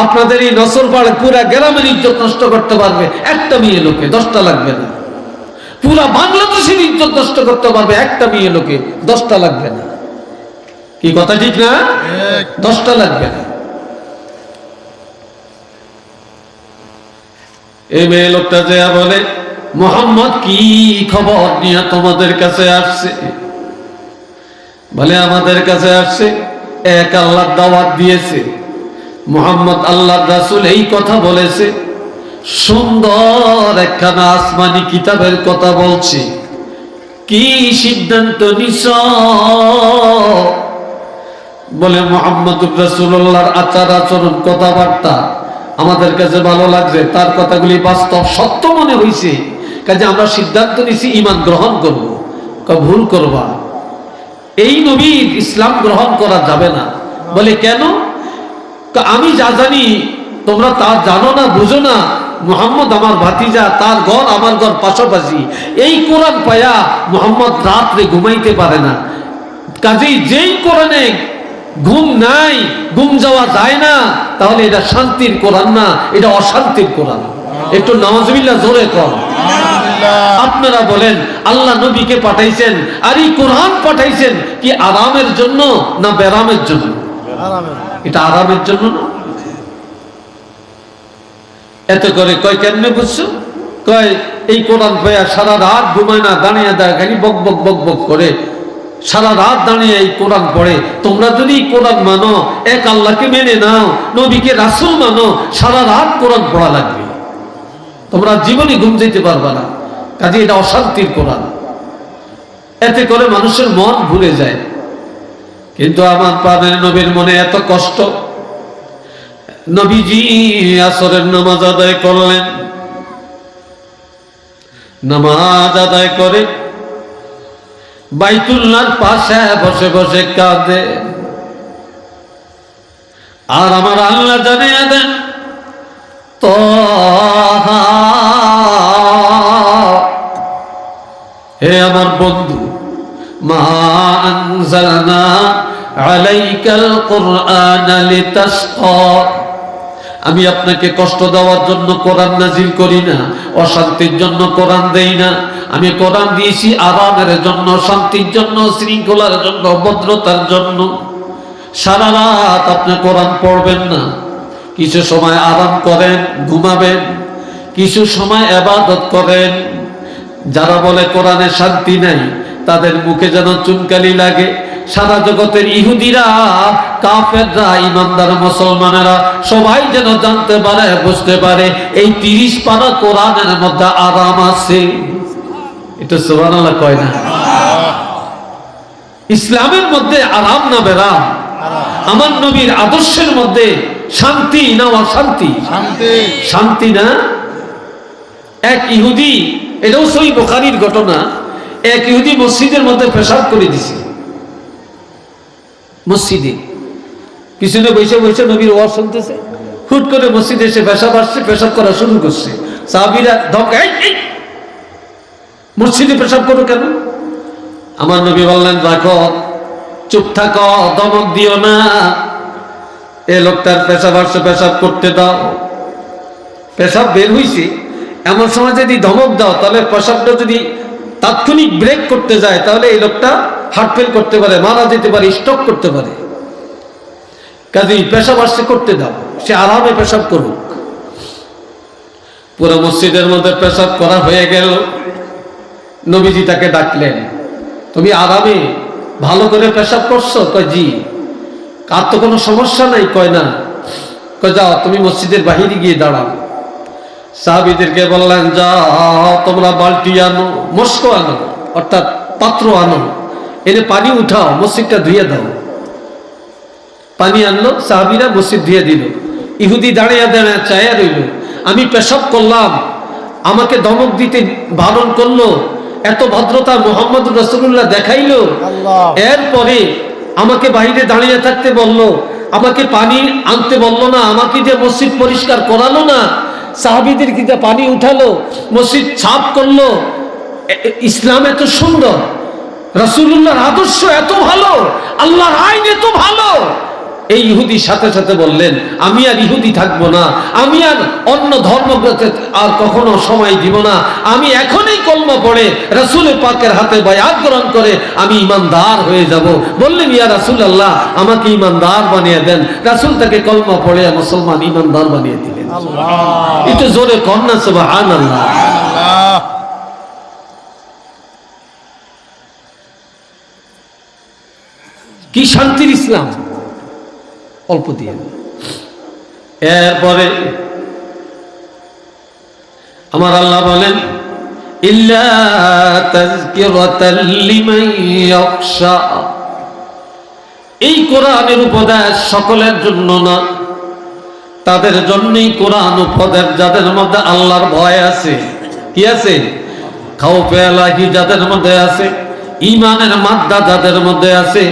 আপনাদের এই নসরপাড়ে পুরা গ্রামের ইজ্জত নষ্ট করতে পারবে একটা মেয়ে লোকে, 10টা লাগবে না। পুরা বাংলাদেশের ইজ্জত নষ্ট করতে পারবে একটা মেয়ে লোকে, 10টা লাগবে না। কি কথা ঠিক না? 10টা লাগবে না। এই মেয়ে লোকটা যে বলে, মুহাম্মদ কি খবর নিয়ে তোমাদের কাছে আসছে? বলে আমাদের কাছে আসছে, এক আল্লাহর দাওয়াত দিয়েছে, মুহাম্মদ আল্লাহর রাসূল এই কথা বলেছে, সুন্দর একখানা আসমানি কিতাবের কথা বলছি, কি সিদ্ধান্ত নিছ? বলে মুহাম্মদুর রাসূলুল্লাহর আচার আচরণ, কথাবার্তা আমাদের কাছে ভালো লাগছে, তার কথাগুলি বাস্তব সত্য মনে হয়েছে, কাজে আমরা সিদ্ধান্ত নিছি ঈমান গ্রহণ করব। ভুল করবা, এই নবীর ইসলাম গ্রহণ করা যাবে না। বলে কেন? আমি যা জানি তোমরা তা জানো না, বুঝো না। মুহাম্মদ আমার ভাতিজা, তার ঘর আমার ঘর পাশাপাশি, এই কোরআন পায়া মুহাম্মদ রাত্রে ঘুমাইতে পারে না। কাজেই যেই কোরআনে ঘুম নাই, ঘুম যাওয়া যায় না, তাহলে এটা শান্তির কোরআন না, এটা অশান্তির কোরআন। একটু নাউজুবিল্লাহ জোরে কর। আপনারা বলেন আল্লাহ নবীকে পাঠাইছেন, আর এই কোরআন পাঠাইছেন কি আরামের জন্য না বেরামের জন্য? এটা আরামের জন্য না। এত করে কয় কেমনে বুঝছো? কয় এই কোরআন পাইয়া সারা রাত ঘুমায় না, দাঁড়িয়ে দেয়, খালি বক বক বক বক করে সারা রাত দাঁড়িয়ে এই কোরআন পড়ে। তোমরা যদি কোরআন মানো, এক আল্লাহকে মেনে নাও, নবীকে রাসূল মানো, সারা রাত কোরআন পড়া লাগবে, তোমরা জীবনে ঘুম যেতে পারবে না। কাজে এটা অশান্তির কোরআন। এতে করে মানুষের মন ভুলে যায়। কিন্তু আমার প্রাণের নবীর মনে এত কষ্ট, নবীজি আসরের নামাজ আদায় করলেন, নামাজ আদায় করে বাইতুল্লাহর পাশে বসে বসে কাঁদে। আর আমার আল্লাহ জানিয়ে দেন, তাহা, হে আমার বন্ধু, মা আনজালনা আলাইকাল কুরআনা লিতাশকা, আমি আপনাকে কষ্ট দেওয়ার জন্য কোরআন নাজিল করি না, অশান্তির জন্য কোরআন দেই না। আমি কোরআন দিয়েছি আরামের জন্য, শান্তির জন্য, শৃঙ্খলার জন্য, ভদ্রতার জন্য। সারা রাত আপনি কোরআন পড়বেন না, কিছু সময় আরাম করেন, ঘুমাবেন, কিছু সময় ইবাদত করেন। যারা বলে কোরআনে শান্তি নাই, তাদের মুখে যেন চুনকালি লাগে। সারা জগতের ইহুদিরা, কাফেররা, ইমানদার মুসলমানেরা সবাই যেন জানতে পারে, বুঝতে পারে এই 30 পারা কোরআনের মধ্যে আরাম আছে। এটা সুবহানাল্লাহ কয় না? ইসলামের মধ্যে আরাম না বেরাম? আমার নবীর আদর্শের মধ্যে শান্তি না অশান্তি? শান্তি না? এক ইহুদি, এটাও সহিহ বুখারীর ঘটনা, এক ইহুদি মসজিদের মধ্যে পেশাব করে দিছে। মসজিদে পিছনে বসে বসে নবীর ওয়াজ শুনতেছে, হুট করে মসজিদে এসে পেশাব আসছে, পেশাব করা শুরু করছে। সাহাবীরা ধমকায়, মসজিদে পেশাব করো কেন? আমার নবী বললেন, রাখো, চুপ থাকো, ধমক দিও না, এ লোকটার পেশাব আসছে, পেশাব করতে দাও। পেশাব বের হইছে, এমন সময় যদি ধমক দাও তাহলে পেশাবটা যদি তাৎক্ষণিক ব্রেক করতে যায় তাহলে এই লোকটা হার্ট ফেল করতে পারে, মারা যেতে পারে, স্ট্রোক করতে পারে। কাজেই পেশাব আসছে, করতে দাও, সে আরামে পেশাব করুক। পুরো মসজিদের মধ্যে পেশাব করা হয়ে গেল। নবীজি তাকে ডাকলেন, তুমি আরামে ভালো করে পেশাব করছো? কয় জি। আর তো কোনো সমস্যা নাই? কয় না। কয় যাও, তুমি মসজিদের বাহিরে গিয়ে দাঁড়াও। সাহাবীদেরকে বললেন, যাও তোমরা বালতি আনো, মস্কো আনো, অর্থাৎ পাত্র আনো, এনে পানি উঠাও, মসজিদটা ধুয়ে দাও। পানি আনলো, সাহাবীরা মসজিদ ধুয়ে দিল। ইহুদি দাঁড়িয়ে দাঁড়িয়ে চায়া রইল। আমি পেশাব করলাম, আমাকে ধমক দিতে বারণ করলো, এত ভদ্রতা মুহাম্মদ রাসূলুল্লাহ দেখাইলো, এরপরে আমাকে বাইরে দাঁড়িয়ে থাকতে বললো, আমাকে পানি আনতে বললো না, আমাকে যে মসজিদ পরিষ্কার করালো না, সাহাবীদের কি পানি উঠালো, মসজিদ সাফ করলো। ইসলাম এত সুন্দর, রাসূলুল্লাহর আদর্শ এত ভালো, আল্লাহর আইন এত ভালো। এই ইহুদি সাথে সাথে বললেন, আমি আর ইহুদি থাকবো না, আমি আর অন্য ধর্মগ্রন্থে আর কখনো সময় দিব না, আমি এখনই কলমা পড়ে রাসূলের পাকের হাতে বায়াত গ্রহণ করে আমি ইমানদার হয়ে যাব। বললেন, ইয়া রাসূলুল্লাহ, আমাকে ইমানদার বানিয়ে দেন। রাসূল তাকে কলমা পড়ে মুসলমান ইমানদার বানিয়ে দিলেন। একটু জোরে কন্যা সুবহানাল্লাহ। কি শান্তির ইসলাম, অল্প দিয়ে। এরপরে আমার আল্লাহ বলেন, ইল্লা তাযকিরাতাল লিমান ইয়াখশা, এই কোরআনের উপদেশ সকলের জন্য না, তাদের জন্যই কোরআন উপদেশ যাদের মধ্যে আল্লাহর ভয় আছে। কি আছে? খাউফে আলাহি যাদের মধ্যে আছে, ঈমানের মাদ্দা যাদের মধ্যে আছে,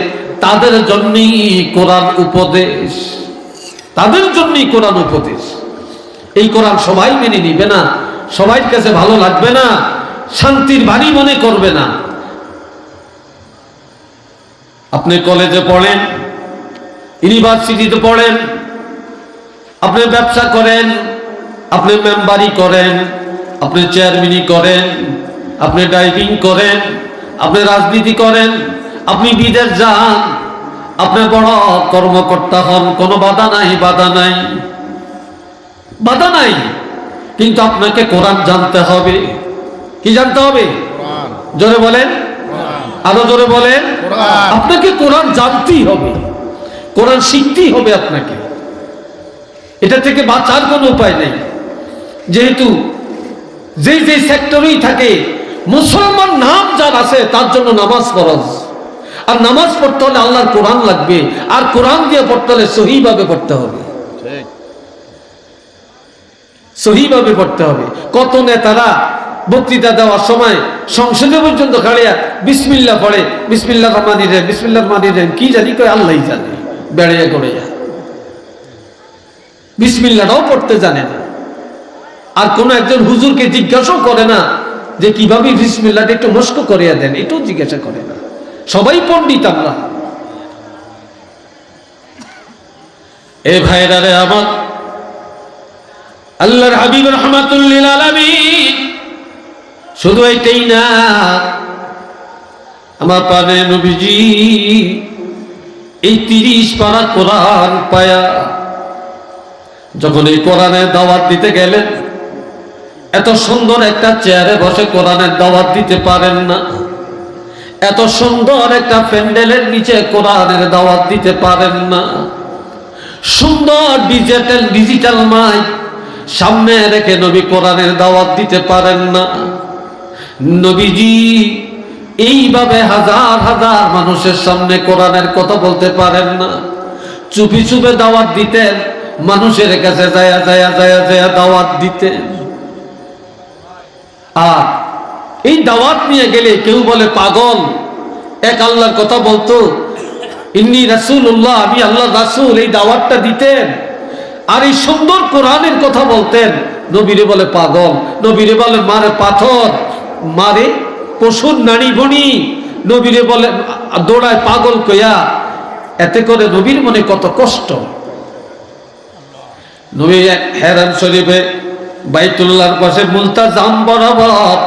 তাদের জন্যই কোরআন উপদেশ, তাদের জন্যই কোরআন উপদেশ। এই কোরআন সবাই মেনে নিবে না, সবার কাছে ভালো লাগবে না, শান্তির বাণী মনে করবে না। আপনি কলেজে পড়েন, ইউনিভার্সিটিতে পড়েন, আপনি ব্যবসা করেন, আপনি মেম্বারি করেন, আপনি চেয়ারম্যানি করেন, আপনি ড্রাইভিং করেন, আপনি রাজনীতি করেন, আপনি বিদেশ যান, আপনি বড় কর্মকর্তা হন, কোনো বাধা নাই, বাধা নাই, বাধা নাই। কিন্তু আপনাকে কোরআন জানতে হবে। কি জানতে হবে? জোরে বলেন, আরো জোরে বলেন। আপনাকে কোরআন জানতেই হবে, কোরআন শিখতেই হবে আপনাকে। এটা থেকে বাঁচার কোনো উপায় নেই। যেহেতু যে যে সেক্টরেই থাকে মুসলমান নাম যার আছে তার জন্য নামাজ ফরজ। আর নামাজ পড়তে হলে আল্লাহর কোরআন লাগবে, আর কোরআন দিয়ে পড়তে হলে সহিভাবে পড়তে হবে, সহিভাবে পড়তে হবে। কত নেতারা বক্তৃতা দেওয়ার সময় সংসদে পর্যন্ত খাড়িয়া বিসমিল্লাহ পড়ে, বিসমিল্লাহির রহমানির রহিম, বিসমিল্লাহির রহমানির রহিম, কি জানি কয় আল্লাহই জানে, বেড়িয়ে করে যায়, বিসমিল্লাহটাও পড়তে জানে না। আর কোন একজন হুজুরকে জিজ্ঞাসাও করে না যে কিভাবে বিসমিল্লাহটা একটু মস্ক করিয়া দেন, এটাও জিজ্ঞাসা করে না। সবাই পণ্ডিত আমরা। এ ভাইরা রে আমার, আল্লাহর হাবিব রাহমাতুল লিল আলামিন শুধু এইটাই না, আমার পানে নবীজি এই 30 পারা কোরআন পায়া যখন এই কোরআনের দাওয়াত দিতে গেলেন, এত সুন্দর একটা চেয়ারে বসে কোরআনের দাওয়াত দিতে পারেন না, এত সুন্দর একটা প্যান্ডেলের নিচে কোরআনের দাওয়াত দিতে পারেন না, সুন্দর ডিজিটাল মাইক সামনে রেখে নবী কোরআনের দাওয়াত দিতে পারেন না। নবীজি এইভাবে হাজার হাজার মানুষের সামনে কোরআনের কথা বলতে পারেন না, চুপি চুপে দাওয়াত দিতেন, মানুষের কাছে যায়া যায়া যায়া যায়া দাওয়াত দিতেন। আর এই দাওয়াত নিয়ে গেলে কেউ বলে পাগল, এক আল্লাহর কথা বলতো, ইন্নী রাসূলুল্লাহ, আমি আল্লাহর রাসূল, এই দাওয়াতটা দিতেন। আর এই সুন্দর কোরআনের কথা বলতেন। নবীরে বলে পাগল, নবীরে বলে মারে পাথর, মারে পশুর নাড়ি বনি, নবীরে বলে দৌড়ায় পাগল কইয়া। এতে করে নবীর মনে কত কষ্ট। নবী হেরাম শরীফে বাইতুল্লাহর পাশে মুলতাজাম বরাবর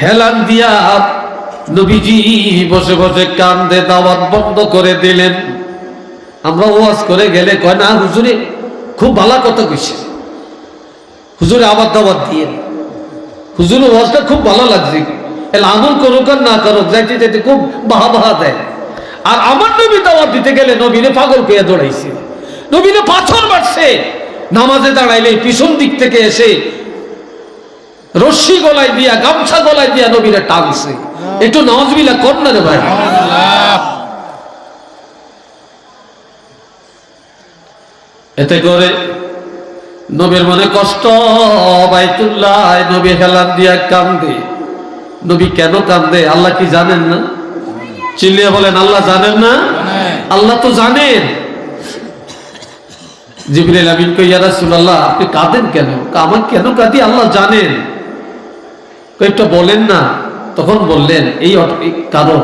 হেলান দিয়া নবীজি বসে বসে কান্দে, দাওয়াত বন্ধ করে দিলেন। আমরা ওয়াজ করে গেলে কয় না হুজুরে খুব ভালো কথা কইছে, হুজুরে আবার দাওয়াত দিয়ে, হুজুর ওয়াজটা খুব ভালো লাগছে, এল আমল করুক আর না করুক যাইতে যাইতে খুব বাহা বাহা দেয়। আর আমার নবী দাওয়াত দিতে গেলে নবীরে পাগল কইয়া দৌড়াইছে, নবীরে পাথর মারছে। নামাজে দাঁড়াইলে পিছন দিক থেকে এসে রশ্মি গলায় দিয়া, গামছা গলায় দিয়া নবীরে টানছে। একটু নাউজুবিল্লাহ কর না রে ভাই। এতে করে নবীর মনে কষ্ট। বাইতুল্লাহ নবী হেলান দিয়া কান্দে। নবী কেন কান্দে আল্লাহ কি জানেন না? চিল্লিয়ে বলেন আল্লাহ জানেন না? আল্লাহ তো জানেন। জিবরাইল আমিন কই, ইয়া রাসূলুল্লাহ আপনি কাঁদেন কেন? আমার কেন কাঁদি আল্লাহ জানেন। কয়েকটা বলেন না। তখন বললেন এই কারণ,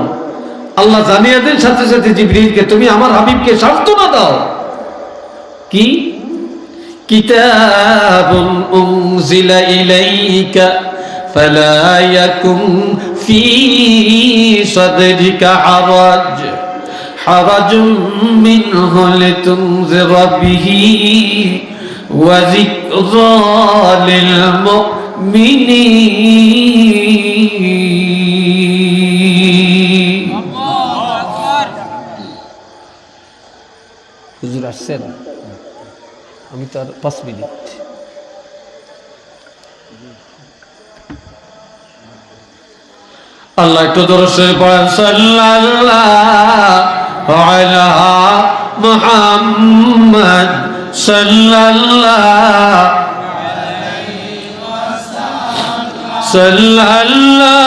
আল্লাহ জানিয়ে দেন সাথে সাথে জিবরিলকে, তুমি আমার হাবিবকে সান্ত্বনা দাও। কি? কিতাবুন উনজিলা ইলাইকা ফালা ইয়াকুম ফি সাদরিকা হারাজুম মিনহু লিতুনজিরা বিহি ওয়া যিকরা লিল মুমিনিন। হুজুর আসছেন, আমি তো আর 5 মিনিট। আল্লাহ একটু দরুদ পড়েন, সাল্লাল্লাহু আলা মুহাম্মদ সাল্লাল্লাহু আলাইহি ওয়াসাল্লাম সাল্লাল্লাহু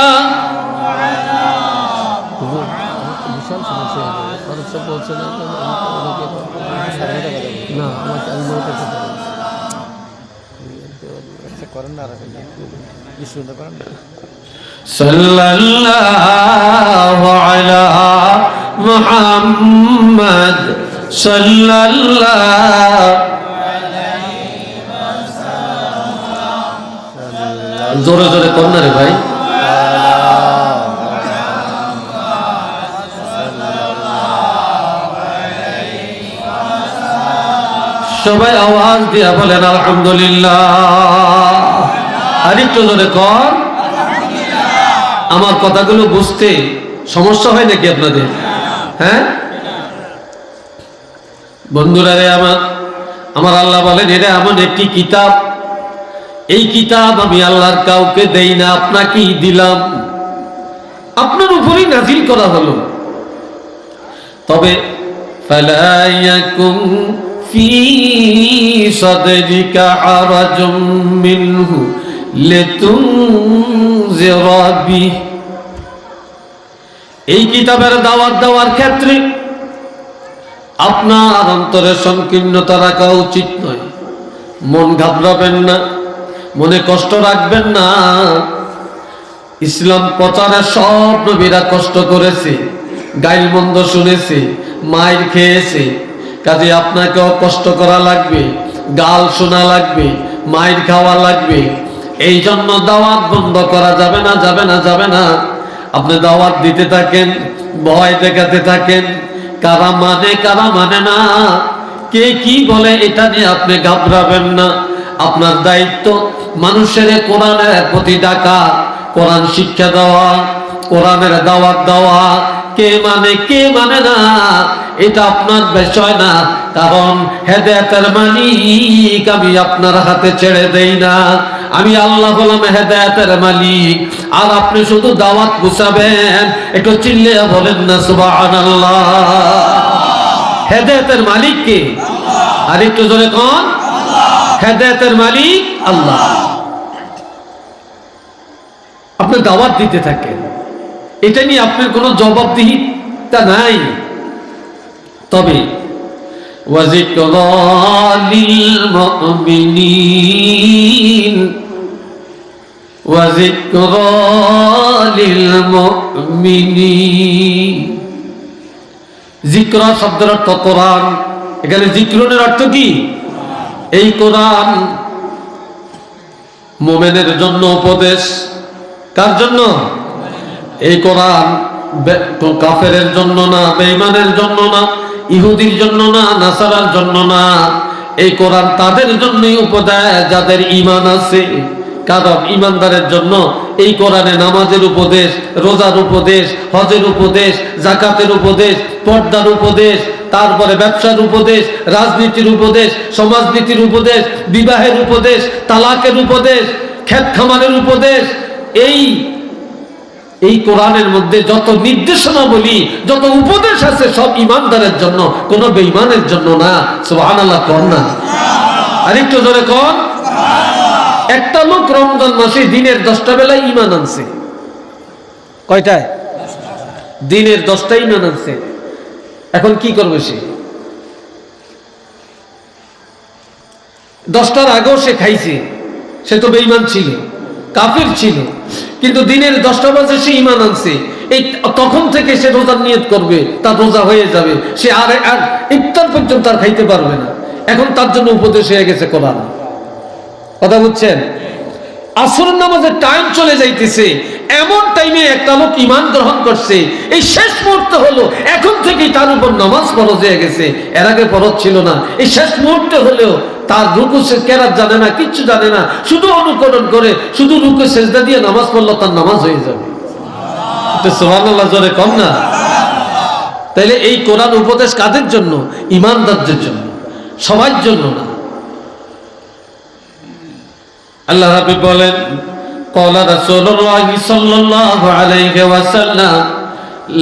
আলা বিশাল সমস্যা খরচ বলছে না না আমাকে আমি নোট আছে করেন না, আর বিশুদ্ধ করেন না। সাল্লাল্লাহু আলা মুহাম্মদ সাল্লাল্লাহু আলাইহি ওয়াসাল্লাম। জোরে জোরে কর না রে ভাই। সবাই আওয়াজ দিয়া বলেন আলহামদুলিল্লাহ। আরেকটু জোরে কর। আমার কথাগুলো বুঝতে সমস্যা হয় নাকি আপনাদের? হ্যাঁ বন্ধুরা রে আমার আল্লাহ বলেন, এটা এমন একটি কিতাব, এই কিতাব আমি আল্লাহর কাউকে দেই না, আপনাকেই দিলাম, আপনার উপরেই নাজিল করা হলো। তবে ফালা ইয়াকুম ফি সাদরিকা হারাজুম মিনহু লিতুনজিরা বিহি। এই কিতাবের দাওয়াত দেওয়ার ক্ষেত্রে আপনার অন্তরে সংকীর্ণতা রাখা উচিত নয়। মন ঘাবড়াবেন না, মনে কষ্ট রাখবেন না। ইসলাম প্রচারে সব নবীরা কষ্ট করেছে, গাইল মন্দ শুনেছে, মাইর খেয়েছে। কাজে আপনাকেও কষ্ট করা লাগবে, গাল শোনা লাগবে, মাইর খাওয়া লাগবে। এই জন্য দাওয়াত বন্ধ করা যাবে না, যাবে না, যাবে না। আপনি দাওয়াত দিতে থাকেন, ভয় দেখাতে থাকেন, কারা মানে না, কে কি বলে এটা নিয়ে আপনি ঘাবড়াবেন না। আপনার দায়িত্ব মানুষের কোরআনের প্রতি ডাকা, কোরআন শিক্ষা দেওয়া, কোরআনের দাওয়াত দেওয়া। কে মানে না এটা আপনার বিষয় না, কারণ হেদায়েতের মালিক আমি আপনার হাতে ছেড়ে দেই না। আমি আল্লাহ হলাম হেদায়েতের মালিক, আর আপনি শুধু দাওয়াত পৌঁছাবেন। একটু চিল্লিয়ে বলেন না সুবহানাল্লাহ। হেদায়েতের মালিক কে? আর একটু জোরে কোন? হেদায়েতের মালিক আল্লাহ। আপনি দাওয়াত দিতে থাকেন, এটা নিয়ে আপনার কোনো জবাবদিহিতা নাই। তবে وذكرى للمؤمنين وذكرى للمؤمنين জিকরা শব্দের অর্থ কোরআন। এখানে জিক্রনের অর্থ কি? এই কোরআন মুমিনের জন্য উপদেশ। কার জন্য? এই কোরআন কাফেরের জন্য না, বেঈমানের জন্য না, ইহুদির জন্য না, নাসারার জন্য না। এই কোরআন তাদের জন্যই উপদেশ যাদের ঈমান আছে। কারণ ঈমানদারের জন্য এই কোরআনে নামাজের উপদেশ, রোজার উপদেশ, হজের উপদেশ, যাকাতের উপদেশ, পর্দার উপদেশ, তারপরে ব্যবসার উপদেশ, রাজনীতির উপদেশ, সমাজনীতির উপদেশ, বিবাহের উপদেশ, তালাকের উপদেশ, ক্ষেত খামারের উপদেশ। এই কোরআনের মধ্যে যত নির্দেশনাবলী, যত উপদেশ আছে সব ঈমানদারের জন্য, কোনো বেঈমানের জন্য না। সুবহানাল্লাহ কোন না? আরেকটু জোরে কোন। একটা লোক রমজান মাসে দিনের 10টা বেলায় ঈমান আনছে। কয়টায়? দিনের 10টায় ঈমান আনছে। এখন কি করবে সে? 10টার আগেও সে খাইছে, সে তো বেঈমান ছিল, কাফির ছিল, কিন্তু দিনের 10টা বাজে সে ঈমান আনছে। এই তখন থেকে সে রোজার নিয়ত করবে, তার রোজা হয়ে যাবে, সে আর ইফতার পর্যন্ত আর খাইতে পারবে না। এখন তার জন্য উপদেশ হয়ে গেছে কোরআন। কথা বুঝছেন? আসরের নামাজের টাইম চলে যাইতেছে, এমন টাইমে একটা লোক ঈমান গ্রহণ করছে, এই শেষ মুহূর্তে হলো, এখন থেকেই তার উপর নামাজ ফরজ হয়ে গেছে। এর আগে ফরজ ছিল না। এই শেষ মুহূর্তে হলেও তার রুকু কেরাত জানে না, কিচ্ছু জানে না, শুধু অনুকরণ করে, শুধু রুকু সেজদা দিয়ে নামাজ পড়লো, তার নামাজ হয়ে যাবে। সুবহানাল্লাহ জোরে কম না? তাইলে এই কোরআন উপদেশ কাদের জন্য? ঈমানদারদের জন্য, সবার জন্য না। আল্লাহ হাবিব বলেন, ক্বালা রাসূলুল্লাহি সাল্লাল্লাহু আলাইহি ওয়াসাল্লাম,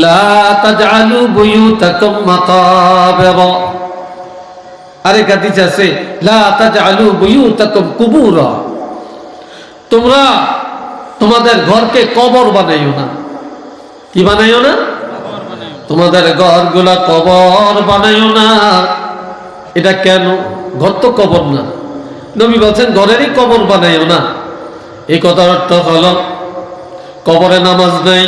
লা তাজআলু বুয়ুতাকুম মাকাবিরা। আরেক হাদিস আছে, লা তাজআলু বুয়ুতাকুম কুবুরা। তোমরা তোমাদের ঘরকে কবর বানাইও না। কি বানাইও না? তোমাদের ঘরগুলা কবর বানাইও না। এটা কেন? ঘর তো কবর না। নবী বলছেন ঘরেরই কবর বানাইও না। এই কথার অর্থ হলো কবরে নামাজ নাই,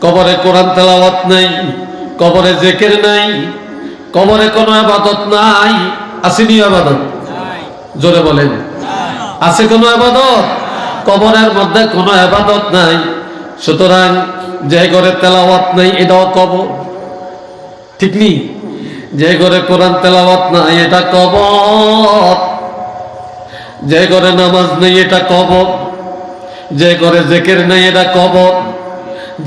কবরে কোরআন তেলাওয়াত নাই, কবরে জিকির নাই, কবরে কোনো ইবাদত নাই। আসেনি ইবাদত? জোরে বলেন, আছে কোনো ইবাদত? কবরের মধ্যে কোনো ইবাদত নাই। সুতরাং যে ঘরে তেলাওয়াত নাই এটাও কবর, ঠিক নি? যে ঘরে কোরআন তেলাওয়াত নাই এটা কবর, যে ঘরে নামাজ নেই এটা কবর, যে ঘরে জিকির নাই এটা কবর,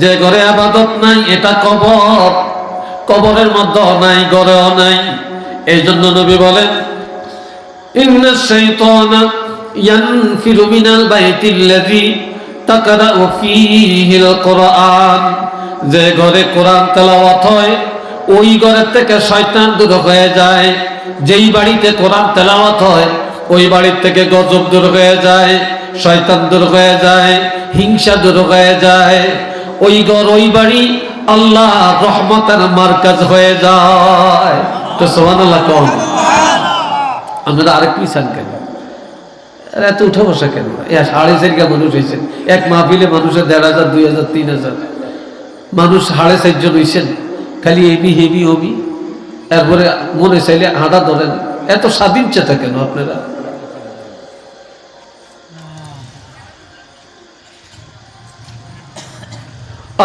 যে ঘরে ইবাদত নাই এটা কবর। কবরের মধ্যেও নাই, ঘরেও নাই। এই জন্য নবী বলেন, ইন্নাশ শাইতানা ইয়ানফিরু মিনাল বাইতিল্লাযী তাকরাউ ফীহিল কুরআন। যে ঘরে কোরআন তেলাওয়াত হয় ওই ঘরের থেকে শয়তান দূর হয়ে যায়। যেই বাড়িতে কোরআন তেলাওয়াত হয় ওই বাড়ির থেকে গজব দূর হয়ে যায়, শয়তান দূর হয়ে যায়, হিংসা দূর হয়ে যায়। ওই ঘর, ওই বাড়ি আল্লাহ রহমতের মারকাজ হয়ে যায়। তো সুবহানাল্লাহ কোন। আমরা আরেক মিশান কেন? এত উঠে বসা কেন? 4.5 মানুষ হয়েছেন এক মাহফিলে। মানুষের 1,500, 2,000, 3,000 মানুষ, 4.5 জন হয়েছেন। খালি এমি হেমি হমি, এরপরে মনে চাইলে হাঁটা ধরেন। এত স্বাধীন চেতা কেন আপনারা?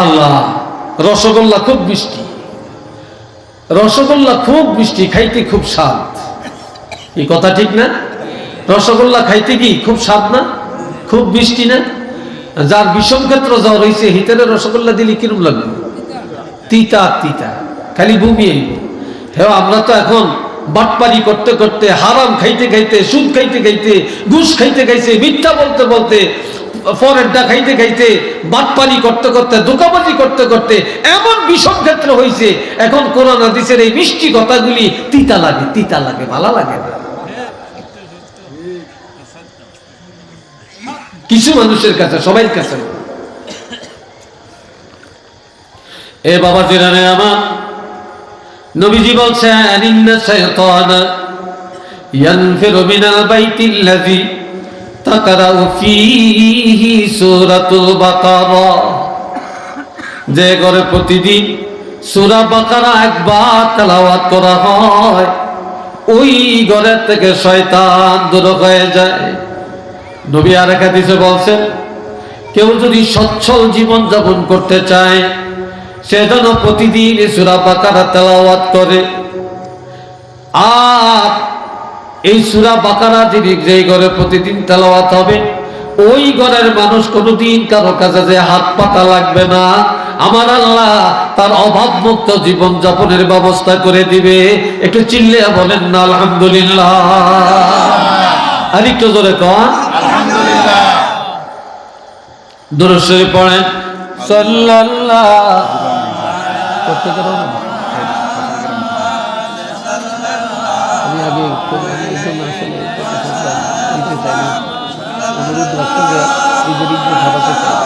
আল্লাহ, রসগোল্লা খুব মিষ্টি, রসগোল্লা খুব মিষ্টি, খাইতে খুব স্বাদ। এই কথা ঠিক না? রসগোল্লা খাইতে কি খুব স্বাদ না? খুব মিষ্টি না? যার বিষম ক্ষেত্র জ্বর হয়েছে হিতের রসগোল্লা দিলে কিরম লাগবে? তিতা তিতা, খালি বমি আইব। হ্যাঁ, আমরা তো এখন বাটপারি করতে করতে, হারাম খাইতে খাইতে, সুদ খাইতে খাইতে, ঘুষ খাইতে খাইতে, মিথ্যা বলতে বলতে, ফরেডা খাইতে খাইতে, বাটপারি করতে করতে, ধোঁকাবাজি করতে করতে এমন বিষম ক্ষেত্র হয়েছে, এখন কোরআন হাদিসের এই মিষ্টি কথাগুলি তিতা লাগে, তিতা লাগে, ভালো লাগে না। কিছু মানুষের কাছে, সবাই কাছে। এ বাবা জিরানে আমার, নবীজি বলছেন ইন্না শাইতানা ইয়ানফিরু মিনাল বাইতিল্লাযী তাকরাউ ফীহি সূরাতুল বাকারা, যে ঘরে প্রতিদিন সূরা বাকারা একবার তেলাওয়াত করা হয় ওই ঘরের থেকে শয়তান দূর হয়ে যায়। নবী আরেক হাদিসে বলছেন, কেউ যদি সচ্ছল জীবন যাপন করতে চায় সে যেন প্রতিদিন সূরা বাকারা তেলাওয়াত করে। আর এই সূরা বাকারা যদি যেই ঘরে প্রতিদিন তেলাওয়াত হবে ওই ঘরের মানুষ কোনোদিন কারো কাছে যে হাত পাতা লাগবে না, আমার আল্লাহ তার অভাব মুক্ত জীবন যাপনের ব্যবস্থা করে দিবে। একটু চিল্লে বলেন না আলহামদুলিল্লাহ। আর একটু জোরে কন আলহামদুলিল্লাহ। দুরূদ শরীফ পড়েন সাল্লাল্লাহু করতে করো না। আমি আগে একদম আসলে দিতে চাই না, অনুরোধ রাখতে যে এই গরিব ভাবাতে চাই।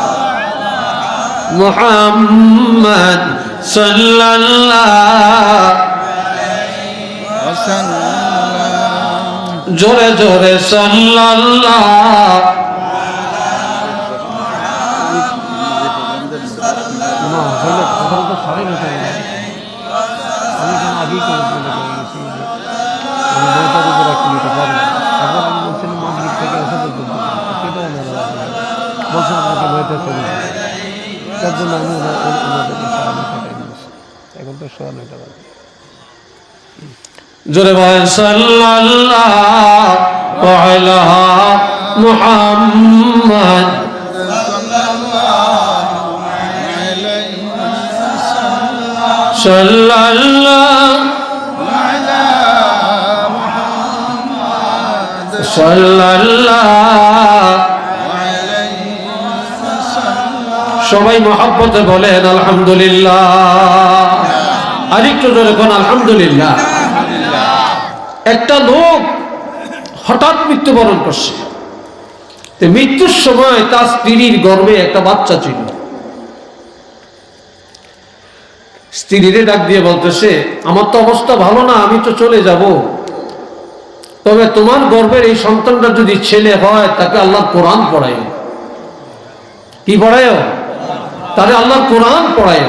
মুহাম্মদ সাল্লাল্লাহু আলাইহি ওয়াসাল্লাম, জোরে জোরে সাল্লাল্লাহু। জোরে বলেন সাল্লাল্লাহু আলা মুহাম্মদ সবাই মহব্বতে বলেন আলহামদুলিল্লাহ। আরেকটু জোরে কোন আলহামদুলিল্লাহ। একটা লোক হঠাৎ মৃত্যুবরণ করছে, মৃত্যুর সময় তার স্ত্রীর গর্ভে একটা বাচ্চা ছিল। স্ত্রীরে ডাক দিয়ে বলতেছে, আমার তো অবস্থা ভালো না, আমি তো চলে যাব, তবে তোমার গর্ভের এই সন্তানটা যদি ছেলে হয় তাকে আল্লাহর কোরআন পড়ায়। কি পড়ায়? তারে আল্লাহর কোরআন পড়ায়।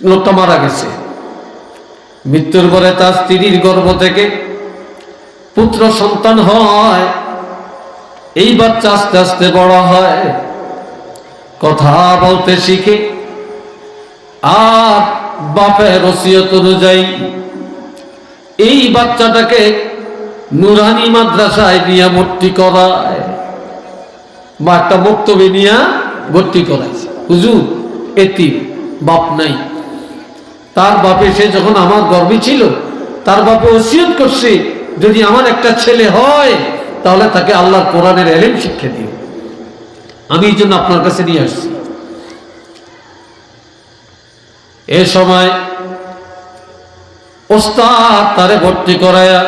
লোকটা মারা গেছে। মৃত্যুর পরে তার স্ত্রীর গর্ভ থেকে পুত্র সন্তান হয়। এই বাচ্চা আস্তে আস্তে বড় হয়, কথা বলতে শিখে, আর বাপের ওসিয়ত অনুযায়ী এই বাচ্চাটাকে নুরানি মাদ্রাসায় নিয়ে ভর্তি করায়, বা একটা বক্তব্য নিয়ে ভর্তি করাইছে। হুজুর এতিম, বাপ নাই। তার বাপে, সে যখন আমার গর্ভে ছিল তার বাপে ওসিয়ত করছে যদি আমার একটা ছেলে হয় তাহলে তাকে আল্লাহর কোরআনের ইলম শিক্ষা দিও। আমি এই জন্য আপনার কাছে নিয়ে আসছি। এ সময় ওস্তাদ তারে ভর্তি করায়া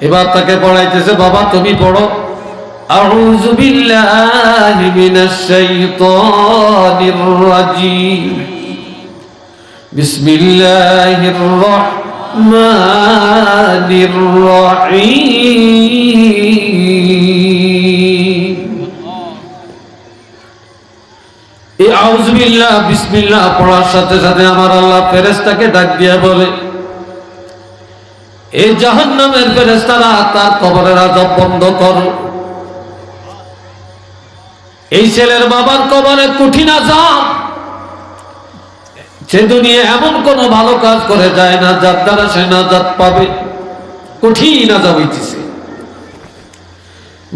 এবার তাকে পড়াইতেছে, বাবা তুমি পড়ো আউযু বিল্লাহি মিনাশ শাইতানির রাজিম, বিসমিল্লাহির রাহমানির রহিম। এই আউযু বিল্লাহ বিসমিল্লাহ পড়ার সাথে সাথে আমার আল্লাহ ফেরেশতাকে ডাক দিয়া বলে, এই জাহান্নামের ফেরেশতারা তার কবরের আযাব বন্ধ করো। এই ছেলের বাবার কবরে কঠিন আযাব, সে দুনিয়া এমন কোন ভালো কাজ করে যায় না যার দ্বারা সে নাজাত পাবে। কঠিন আযাব হইতেছে,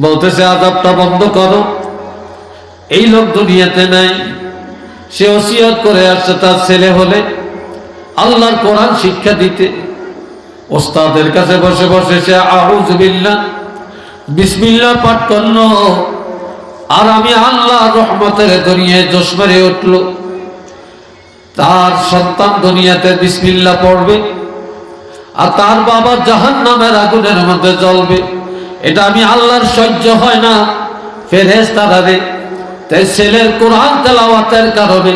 বলতেছে আযাবটা বন্ধ করো। এই লোক দুনিয়াতে নাই, সে ওসিয়ত করে আসছে তার ছেলে হলে আল্লাহর কোরআন শিক্ষা দিতে। ওস্তাদের কাছে বসে বসে সে আউযু বিল্লাহ বিসমিল্লাহ পাঠ করলো, আর আমি আল্লাহর রহমতের দুনিয়ায় জোশ মেরে উঠল। তার সন্তান দুনিয়াতে বিসমিল্লাহ পড়বে আর তার বাবা জাহান্নামের আগুনের মধ্যে জ্বলবে। এটা আমি আল্লাহর সহ্য হয় না। ফেরেশতারা রে, তাই ছেলের কোরআন তেলাওয়াতের কারণে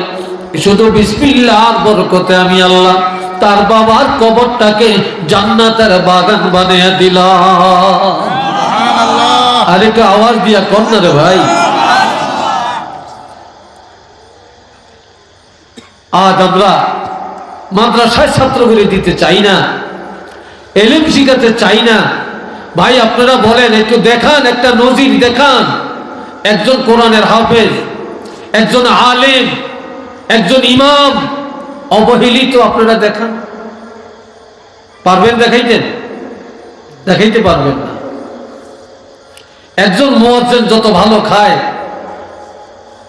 শুধু বিসমিল্লাহর বরকতে আমি আল্লাহ তার বাবার কবরটাকে জান্নাতের বাগান বানিয়ে দিলাম। আরেকটা আওয়াজ দিয়া কর না রে ভাই। আজ আমরা মাদ্রাসায় ছাত্র করে দিতে চাই না, এলিম শিখাতে চাই না। ভাই আপনারা বলেন, একটু দেখান, একটা নজির দেখান। একজন কোরআনের হাফেজ, একজন আলেম, একজন ইমাম অবহেলিত আপনারা দেখান। পারবেন দেখাইতেন? দেখাইতে পারবেন না। একজন মুয়াজ্জিন যত ভালো খায়,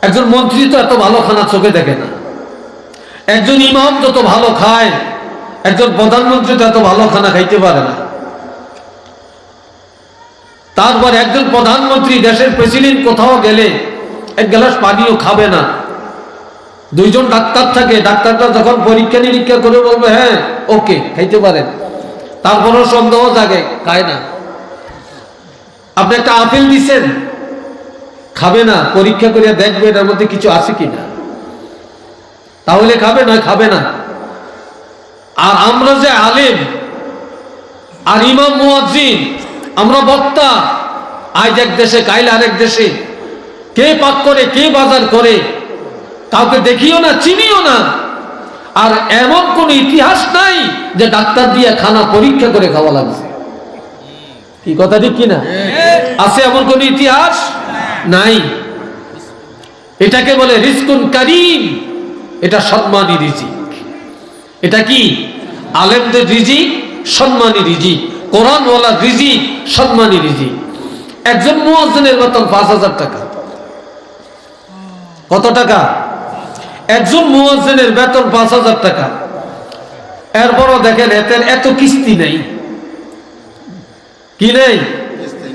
একজন মন্ত্রী তো এত ভালো খানা চোখে দেখে না। একজন ইমাম যত ভালো খায়, একজন প্রধানমন্ত্রী তো এত ভালো খানা খাইতে পারে না। তারপর একজন প্রধানমন্ত্রী, দেশের প্রেসিডেন্ট কোথাও গেলে এক গ্লাস পানিও খাবে না। দুইজন ডাক্তার থাকে, ডাক্তারটা যখন পরীক্ষা নিরীক্ষা করে বলবে হ্যাঁ ওকে খাইতে পারেন, তারপরও সন্দেহ জাগে, খায় না। আপনি একটা আপেল দিচ্ছেন, খাবে না, পরীক্ষা করে দেখবে এটার মধ্যে কিছু আছে কিনা, তাহলে খাবে না, খাবে না। আর আমরা যে আলেম আর ইমাম মুয়াজ্জিন, আমরা বক্তা, আজ এক দেশে কাইল আরেক দেশে, কে পাক করে কে বাজার করে কাউকে দেখিও না, চিনিও না। আর এমন কোন ইতিহাস নাই যে ডাক্তার দিয়ে খানা পরীক্ষা করে খাওয়া লাগছে। কি কথা ঠিক কিনা? আছে এমন কোন ইতিহাস নাই। এটাকে বলে রিজকুন কারীম, এটা সম্মানী রিজিক। এটা কি? আলেমদের রিজিক, সম্মানী রিজিক। কোরআনওয়ালা রিজিক, সম্মানী রিজিক। একজন মুয়াজ্জিনের বেতন ৫,০০০ টাকা। কত টাকা? একজন মুয়াজ্জিনের বেতন ৫,০০০ টাকা। এরপরও দেখেন এতে এত কিস্তি নেই। কি নেই?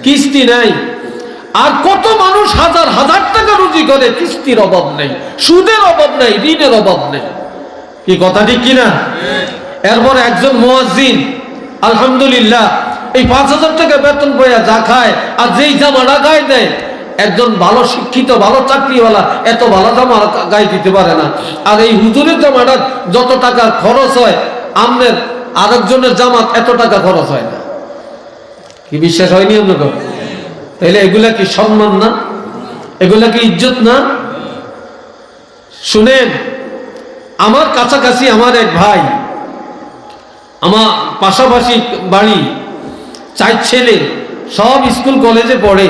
কিস্তি নেই। আর কত মানুষ হাজার হাজার টাকা রুজি করে, কিস্তির অভাব নেই, সুদের অভাব নেই, ঋণের অভাব নেই। কি কথা ঠিক কিনা? এরপর একজন মুয়াজ্জিন আলহামদুলিল্লাহ এই ৫,০০০ টাকা বেতন বইয়া যা খায়, আর যেই জামাটা গায়ে দেয়, একজন ভালো শিক্ষিত ভালো চাকরিওয়ালা এত ভালো জামা গায়ে দিতে পারে না। আর এই হুজুরের জামাটা যত টাকা খরচ হয়, আমাদের আরেকজনের জামাত এত টাকা খরচ হয় না। কি বিশ্বাস হয়নি আপনাকে? তাইলে এগুলা কি সম্মান না? এগুলা কি ইজ্জত না? শুনেন, আমার কাছাকাছি আমার এক ভাই, আমার পাশাপাশি বাড়ি, 4 ছেলে, সব স্কুল কলেজে পড়ে।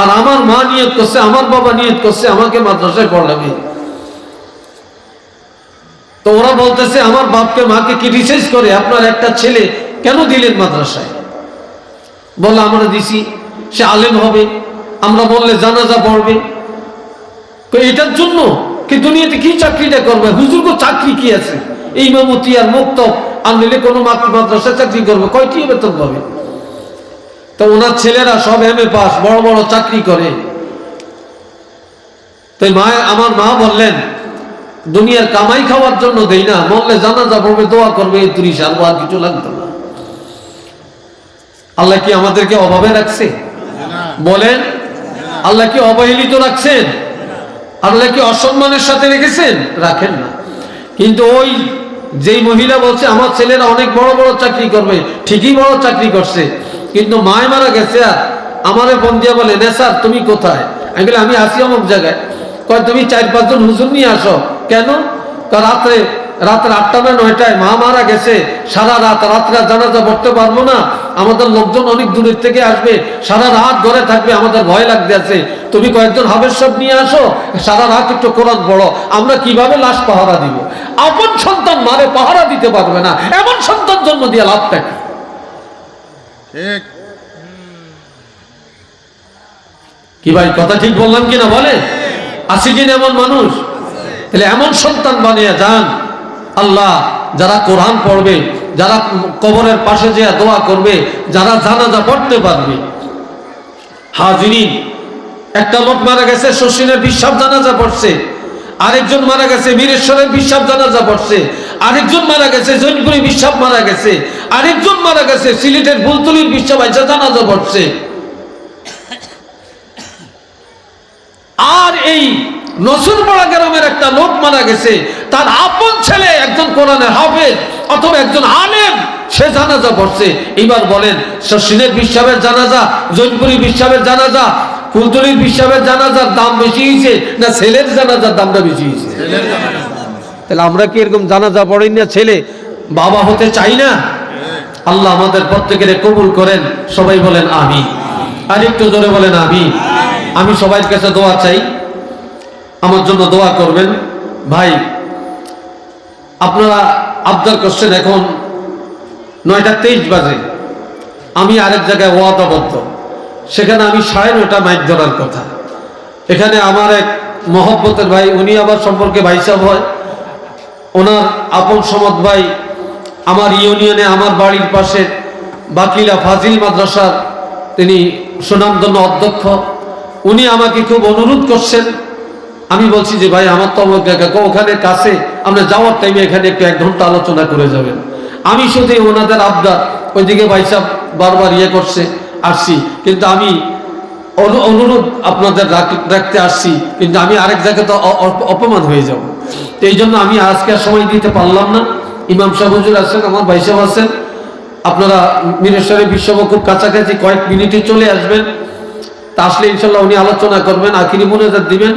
আর আমার মা নিয়ত করছে, আমার বাবা নিয়ত করছে আমাকে মাদ্রাসায় পড়াবে। তো ওরা বলতেছে আমার বাপকে মাকে ক্রিটিসাইজ করে, আপনার একটা ছেলে কেন দিলেন মাদ্রাসায়? বলে আমরা দিছি, সে আলেম হবে, আমরা বললে জানাজা পড়বে। এটার জন্য কি দুনিয়াতে কি চাকরিটা করবে? হুজুরকে চাকরি কি আছে? এই ইমামতি আর মুক্তব আর নিলে কোনো মাদ্রাসায় চাকরি করবে, কয়টি বেতন পাবে? তো ওনার ছেলেরা সব এমএ পাস, বড় বড় চাকরি করে। তাই আমার মা বললেন দুনিয়ার কামাই খাওয়ার জন্য দেই না, বললে জানাজা পড়বে, দোয়া করবে, 30 আর কিছু লাগতো না। আল্লাহ কি আমাদেরকে অভাবে রাখছে? বলেন, আল্লাহ কি অবহেলিত রাখছেন? আল্লাহ কি অসম্মানের সাথে রেখেছেন? রাখেন না। কিন্তু ওই যেই মহিলা বলছে আমার ছেলেরা অনেক বড় বড় চাকরি করবে, ঠিকই বড় চাকরি করছে, কিন্তু মায় মারা গেছে। আর আমারে ফোন দিয়া বলে, নেসার তুমি কোথায়? আমি বলি আমি আসি অমুক জায়গায়। কয় তুমি 4-5 জন হুজুর নিয়ে আসো। কেন? রাত্রে 8টা না 9টায় মা মারা গেছে, সারা রাত্রে জানাজা পড়তে পারবো না, আমাদের লোকজন অনেক দূরের থেকে আসবে, সারা রাত ঘরে থাকবে, আমাদের ভয় লাগতে আছে। তুমি কয়েকজন হাফেজ সব নিয়ে আসো, সারা রাত একটু কোরআন পড়ো। আমরা কিভাবে লাশ পাহারা দিব? আপন সন্তান মারে পাহারা দিতে পারবে না, এমন সন্তান জন্ম দিয়ে লাভটা কি? কি ভাই কথা ঠিক বললাম কিনা বলে? আছে কিনা এমন মানুষ? তাহলে এমন সন্তান বানিয়ে যান। আল্লাহ যারা কোরআন পড়বে, যারা কবরের পাশে যে দোয়া করবে, যারা জানাজা পড়তে পারবে। হাজিরিন, একটা লোক মারা গেছে, শশীনের বিশ্বাস জানাজা পড়ছে। আরেকজন মারা গেছে, বীরেশ্বরের বিশ্বাস জানাজা পড়ছে। আরেকজন মারা গেছে, জৈনপুরি বিশ্বাস মারা গেছে। আরেকজন মারা গেছে, সিলেটের ফুলতলির বিশ্বাস জানাজা পড়ছে। আর এই নসুরপাড়া গ্রামের একটা লোক মারা গেছে, তার আপন ছেলে একজন কোরআনের হাফেজ অথবা একজন আলেম, সে জানাজা পড়ছে। এবার বলেন, শশিনের বিশ্বাবের জানাজা, জৈনপুরী বিশ্বাবের জানাজা, কুলতলির বিশ্বাবের জানাজার দাম বেশি হয়েছে না ছেলের জানাজার দামটা বেশি হয়েছে? তাহলে আমরা কি এরকম জানাজা পড়ি না, ছেলে বাবা হতে চাই না? আল্লাহ আমাদের প্রত্যেকের কবুল করেন, সবাই বলেন আমিন। আর একটু জোরে বলেন আমিন। আমি সবার কাছে দোয়া চাই, আমার জন্য দোয়া করবেন। ভাই আপনারা আবদার করছেন, এখন 9:23 বাজে, আমি আরেক জায়গায় ওয়াদাবদ্ধ, সেখানে আমি 9:30 মাইক ধরার কথা। এখানে আমার এক মহব্বতের ভাই, উনি আবার সম্পর্কে ভাই সাহেব হয়, ওনার আপন সমদ ভাই, আমার ইউনিয়নে আমার বাড়ির পাশে বাকিলা ফাজিল মাদ্রাসার তিনি সুনামধন্য অধ্যক্ষ, উনি আমাকে খুব অনুরোধ করছেন। আমি বলছি যে ভাই আমার তো ওখানে কাছে, আমরা যাওয়ার টাইমে এখানে একটু 1 ঘন্টা আলোচনা করে যাবেন। আমি শুধু ওনাদের আবদার, ওইদিকে ভাই সাহেব বারবার করছে, আসছি, কিন্তু আমি অনুরোধ আপনাদের রাখতে আসছি, কিন্তু আমি আরেক জায়গায় তো অপমান হয়ে যাব। তো এই জন্য আমি আজকে আর সময় দিতে পারলাম না। ইমাম সাহেব হুজুর আছেন, আমার ভাই সাহেব আছেন, আপনারা মিরেশ্বরের বিশ্বব খুব কাছাকাছি, কয়েক মিনিটে চলে আসবেন। তা আসলে ইনশাল্লাহ উনি আলোচনা করবেন, আখিরি মুনাজাত দিবেন।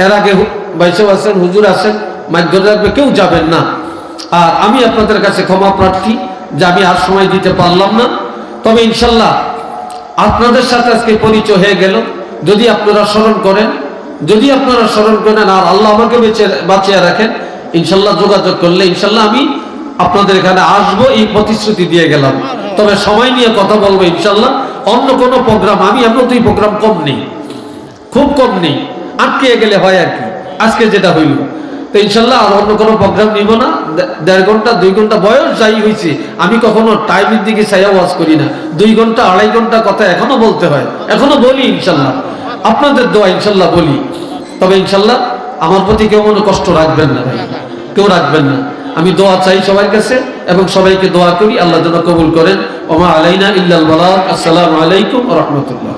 এর আগে ভাই সাহেব আছেন, হুজুর আছেন, মাইক ধরে রাখবে, কেউ যাবেন না। আর আমি আপনাদের কাছে ক্ষমা প্রার্থী যে আমি আর সময় দিতে পারলাম না। তবে ইনশাল্লাহ আপনাদের সাথে আজকে পরিচয় হয়ে গেল। যদি আপনারা স্মরণ করেন, আর আল্লাহ আমাকে বাঁচিয়ে রাখেন, ইনশাল্লাহ যোগাযোগ করলে ইনশাল্লাহ আমি আপনাদের এখানে আসবো, এই প্রতিশ্রুতি দিয়ে গেলাম। তবে সময় নিয়ে কথা বলবো ইনশাল্লাহ। অন্য কোনো প্রোগ্রাম, আমি এমনই প্রোগ্রাম কম নেই, খুব কম নেই, আটকে গেলে হয় আর কি, আজকে যেটা হইল। তো ইনশাল্লাহ আর অন্য কোনো প্রোগ্রাম নিব না। 1.5 ঘন্টা 2 ঘন্টা বয়স যাই হয়েছে, আমি কখনো টাইমের দিকে চাইয়া ওয়াজ করি না। 2 ঘন্টা 2.5 ঘন্টা কথা এখনো বলতে হয়, এখনো বলি ইনশাল্লাহ, আপনাদের দোয়া ইনশাল্লাহ বলি। তবে ইনশাল্লাহ আমার প্রতি কেউ মনে কষ্ট রাখবেন না ভাই, কেউ রাখবেন না। আমি দোয়া চাই সবার কাছে এবং সবাইকে দোয়া করি, আল্লাহ যেন কবুল করেন। ওমা আলাইনা ইল্লাল বালাগ। আসসালামু আলাইকুম ওয়া রাহমাতুল্লাহ।